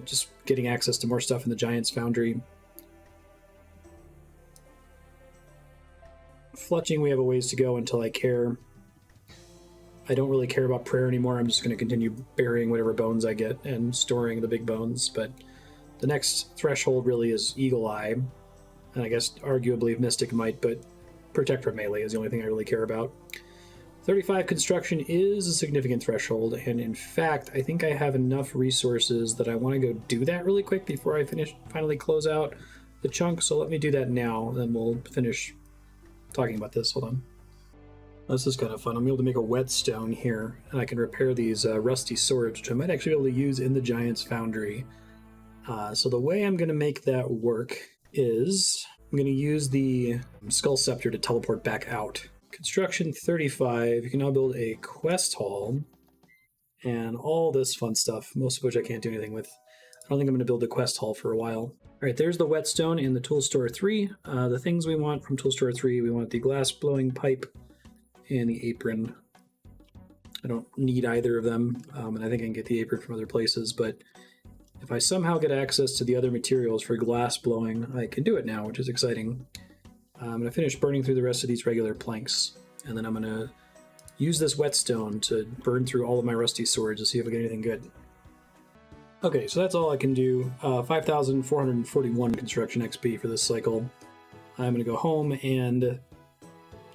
S1: Just getting access to more stuff in the Giant's Foundry. Fletching, we have a ways to go until I care. I don't really care about prayer anymore. I'm just going to continue burying whatever bones I get and storing the big bones. But the next threshold really is Eagle Eye, and I guess arguably Mystic Might, but Protect from Melee is the only thing I really care about. 35 construction is a significant threshold, and in fact, I think I have enough resources that I want to go do that really quick before I finally close out the chunk, so let me do that now, then we'll finish talking about this. Hold on. This is kind of fun. I'm able to make a whetstone here, and I can repair these rusty swords, which I might actually be able to use in the Giant's Foundry. So the way I'm going to make that work is I'm going to use the Skull Scepter to teleport back out. Construction 35, you can now build a quest hall and all this fun stuff, most of which I can't do anything with. I don't think I'm going to build the quest hall for a while. All right, there's the whetstone in the Tool Store 3. The things we want from Tool Store 3, we want the glass blowing pipe and the apron. I don't need either of them, and I think I can get the apron from other places, but if I somehow get access to the other materials for glass blowing, I can do it now, which is exciting. I'm going to finish burning through the rest of these regular planks, and then I'm going to use this whetstone to burn through all of my rusty swords to see if I get anything good. Okay, so that's all I can do. 5,441 construction XP for this cycle. I'm going to go home and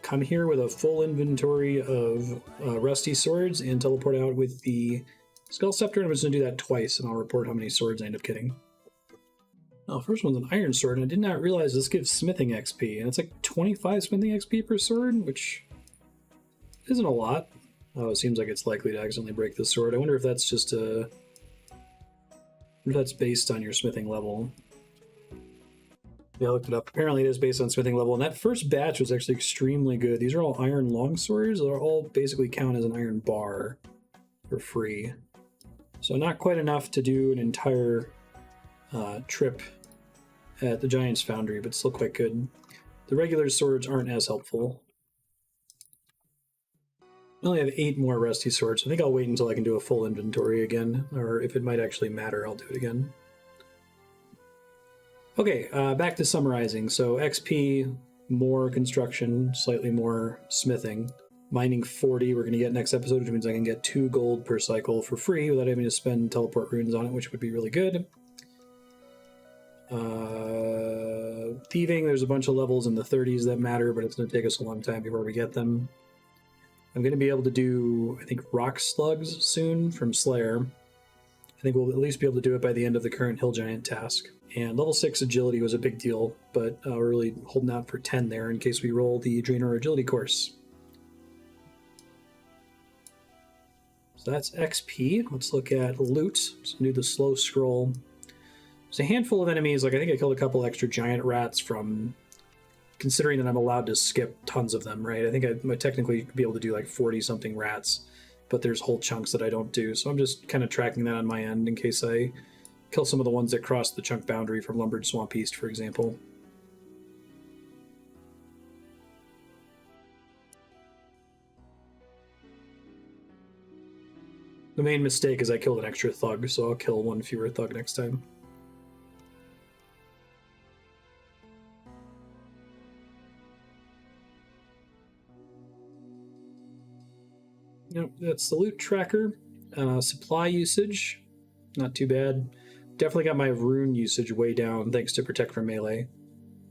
S1: come here with a full inventory of rusty swords and teleport out with the Skull Scepter, and I'm just going to do that twice, and I'll report how many swords I end up getting. Oh, first one's an iron sword, and I did not realize this gives smithing XP, and it's like 25 smithing XP per sword, which isn't a lot. Oh, it seems like it's likely to accidentally break this sword. I wonder if that's just if that's based on your smithing level. Yeah, I looked it up. Apparently it is based on smithing level, and that first batch was actually extremely good. These are all iron longswords. They all basically count as an iron bar for free. So not quite enough to do an entire trip at the Giant's Foundry, but still quite good. The regular swords aren't as helpful. I only have 8 more rusty swords. I think I'll wait until I can do a full inventory again, or if it might actually matter, I'll do it again. Okay, back to summarizing. So XP, more construction, slightly more smithing. Mining 40 we're going to get next episode, which means I can get 2 gold per cycle for free without having to spend teleport runes on it, which would be really good. Thieving, there's a bunch of levels in the 30s that matter, but it's going to take us a long time before we get them. I'm going to be able to do, I think, rock slugs soon from Slayer. I think we'll at least be able to do it by the end of the current Hill Giant task. And level 6 agility was a big deal, but we're really holding out for 10 there in case we roll the Draenor agility course. So that's XP. Let's look at loot. So do the slow scroll. There's a handful of enemies. Like I think I killed a couple extra giant rats from, considering that I'm allowed to skip tons of them, right? I think I might technically be able to do like 40-something rats, but there's whole chunks that I don't do. So I'm just kind of tracking that on my end in case I kill some of the ones that cross the chunk boundary from Lumbridge Swamp East, for example. The main mistake is I killed an extra thug, so I'll kill one fewer thug next time. Yep, that's the loot tracker. Supply usage, not too bad. Definitely got my rune usage way down thanks to Protect from Melee.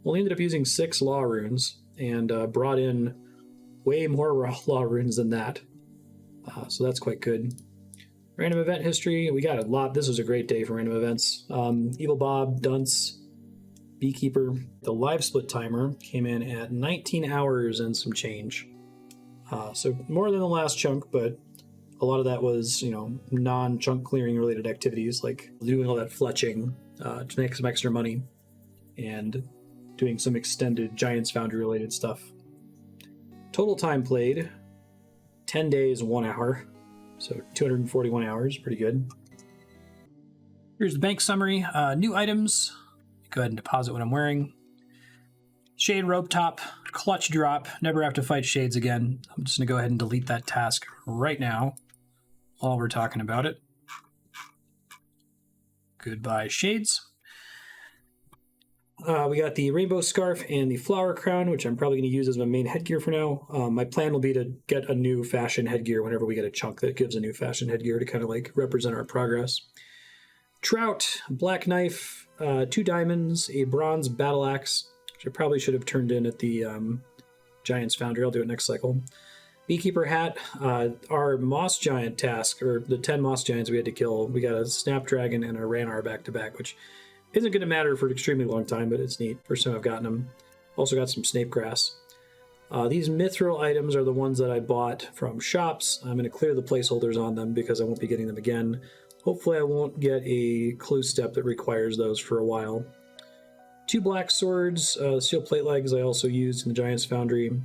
S1: Only ended up using 6 law runes and brought in way more law runes than that. So that's quite good. Random event history, we got a lot. This was a great day for random events. Evil Bob, Dunce, Beekeeper. The live split timer came in at 19 hours and some change. So more than the last chunk, but a lot of that was, non-chunk clearing related activities, like doing all that fletching to make some extra money and doing some extended Giant's Foundry related stuff. Total time played, 10 days, 1 hour. So 241 hours, pretty good. Here's the bank summary. New items. Go ahead and deposit what I'm wearing. Shade rope top, clutch drop. Never have to fight shades again. I'm just going to go ahead and delete that task right now while we're talking about it. Goodbye, shades. We got the rainbow scarf and the flower crown, which I'm probably going to use as my main headgear for now. My plan will be to get a new fashion headgear whenever we get a chunk that gives a new fashion headgear to kind of like represent our progress. Trout, black knife, 2 diamonds, a bronze battle axe, which I probably should have turned in at the Giant's Foundry. I'll do it next cycle. Beekeeper hat, our moss giant task, or the 10 moss giants we had to kill. We got a snapdragon and a ranar back to back, which isn't going to matter for an extremely long time, but it's neat. First time I've gotten them. Also got some snape grass. These mithril items are the ones that I bought from shops. I'm going to clear the placeholders on them because I won't be getting them again. Hopefully I won't get a clue step that requires those for a while. 2 black swords, steel plate legs I also used in the Giant's Foundry.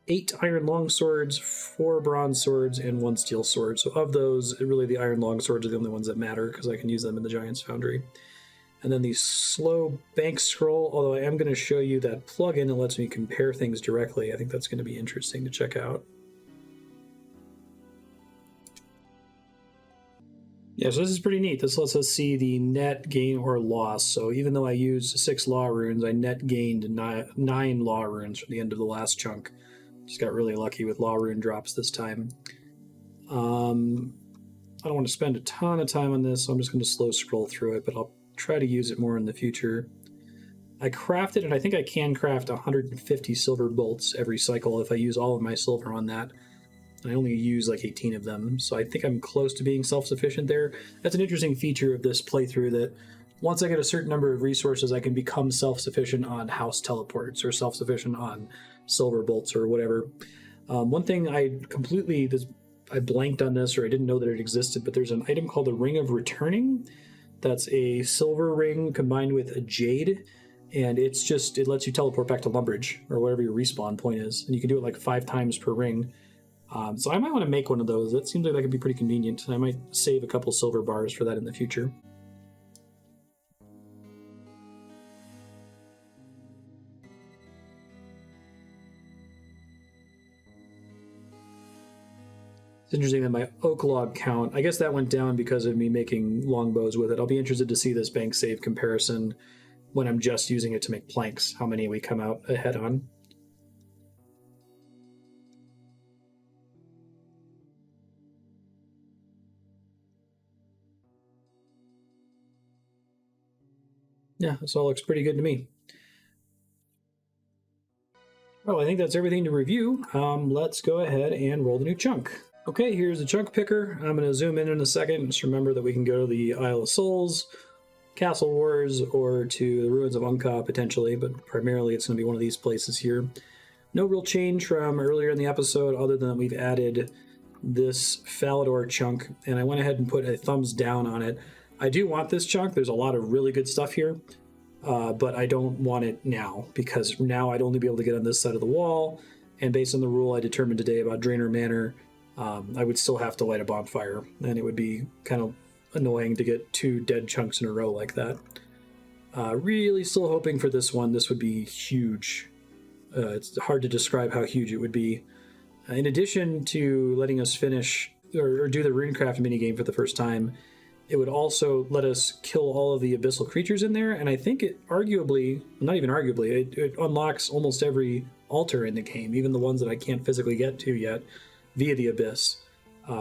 S1: 8 iron long swords, 4 bronze swords, and 1 steel sword. So of those, really the iron long swords are the only ones that matter because I can use them in the Giant's Foundry. And then the slow bank scroll, although I am going to show you that plugin that lets me compare things directly. I think that's going to be interesting to check out. Yeah, so this is pretty neat. This lets us see the net gain or loss. So even though I used 6 law runes, I net gained 9 law runes from the end of the last chunk. Just got really lucky with law rune drops this time. I don't want to spend a ton of time on this, so I'm just going to slow scroll through it, but I'll try to use it more in the future. I crafted, and I think I can craft 150 silver bolts every cycle if I use all of my silver on that. I only use like 18 of them, so I think I'm close to being self-sufficient there. That's an interesting feature of this playthrough, that once I get a certain number of resources, I can become self-sufficient on house teleports or self-sufficient on silver bolts or whatever. One thing I blanked on this, or I didn't know that it existed, but there's an item called the Ring of Returning. That's a silver ring combined with a jade, and it lets you teleport back to Lumbridge or wherever your respawn point is, and you can do it like 5 times per ring. So I might want to make one of those. That seems like that could be pretty convenient, and I might save a couple silver bars for that in the future. It's interesting that my oak log count, I guess that went down because of me making longbows with it. I'll be interested to see this bank save comparison when I'm just using it to make planks, how many we come out ahead on. Yeah, this all looks pretty good to me. Well, I think that's everything to review. Let's go ahead and roll the new chunk. Okay, here's the chunk picker. I'm going to zoom in a second. Just remember that we can go to the Isle of Souls, Castle Wars, or to the Ruins of Unka potentially, but primarily it's going to be one of these places here. No real change from earlier in the episode other than we've added this Falador chunk, and I went ahead and put a thumbs down on it. I do want this chunk. There's a lot of really good stuff here, but I don't want it now, because now I'd only be able to get on this side of the wall, and based on the rule I determined today about Draenor Manor, I would still have to light a bonfire, and it would be kind of annoying to get 2 dead chunks in a row like that. Really still hoping for this one. This would be huge. It's hard to describe how huge it would be. In addition to letting us finish or do the runecraft minigame for the first time, it would also let us kill all of the abyssal creatures in there, and I think it arguably, not even arguably, it unlocks almost every altar in the game, even the ones that I can't physically get to yet, via the abyss.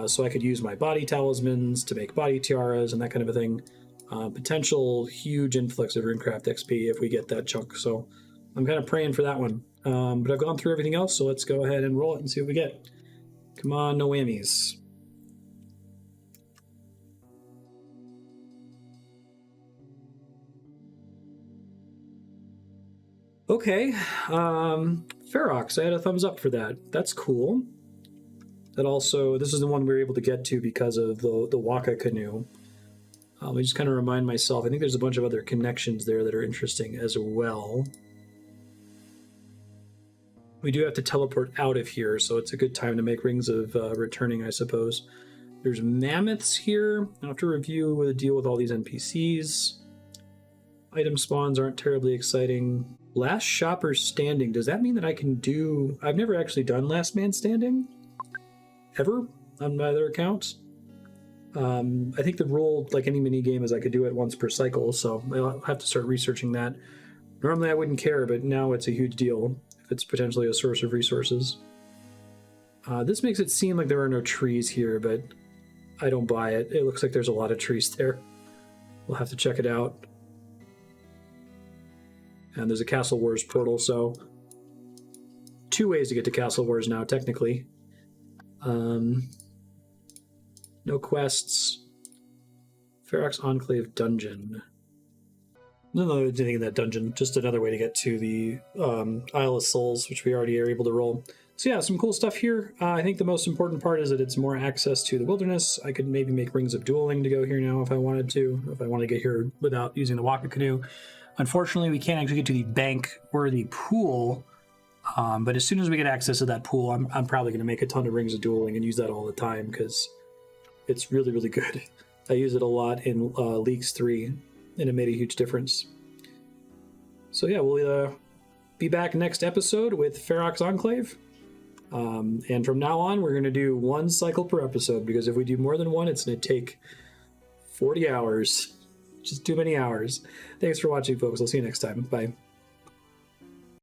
S1: So I could use my body talismans to make body tiaras and that kind of a thing. Potential huge influx of runecraft XP if we get that chunk, so I'm kind of praying for that one. But I've gone through everything else, so let's go ahead and roll it and see what we get. Come on, no whammies. Okay, Ferox, I had a thumbs up for that. That's cool. That also, this is the one we were able to get to because of the Waka canoe. I just kind of remind myself, I think there's a bunch of other connections there that are interesting as well. We do have to teleport out of here, so it's a good time to make rings of returning, I suppose. There's mammoths here. I'll have to review the deal with all these NPCs. Item spawns aren't terribly exciting. Last shopper standing. Does that mean that I can do... I've never actually done last man standing. Ever on my other accounts. I think the rule, like any mini game, is I could do it once per cycle, so I'll have to start researching that. Normally I wouldn't care, but now it's a huge deal if it's potentially a source of resources. This makes it seem like there are no trees here, but I don't buy it. It looks like there's a lot of trees there. We'll have to check it out. And there's a Castle Wars portal, so 2 ways to get to Castle Wars now, technically. No quests. Ferox Enclave Dungeon. No, anything in that dungeon. Just another way to get to the Isle of Souls, which we already are able to roll. So yeah, some cool stuff here. I think the most important part is that it's more access to the wilderness. I could maybe make Rings of Dueling to go here now if I wanted to, if I want to get here without using the Waka Canoe. Unfortunately, we can't actually get to the bank or the pool, but as soon as we get access to that pool, I'm probably going to make a ton of Rings of Dueling and use that all the time because it's really, really good. I use it a lot in Leagues 3, and it made a huge difference. So yeah, we'll be back next episode with Ferox Enclave. And from now on, we're going to do 1 cycle per episode, because if we do more than 1, it's going to take 40 hours. Just too many hours. Thanks for watching, folks. I'll see you next time. Bye.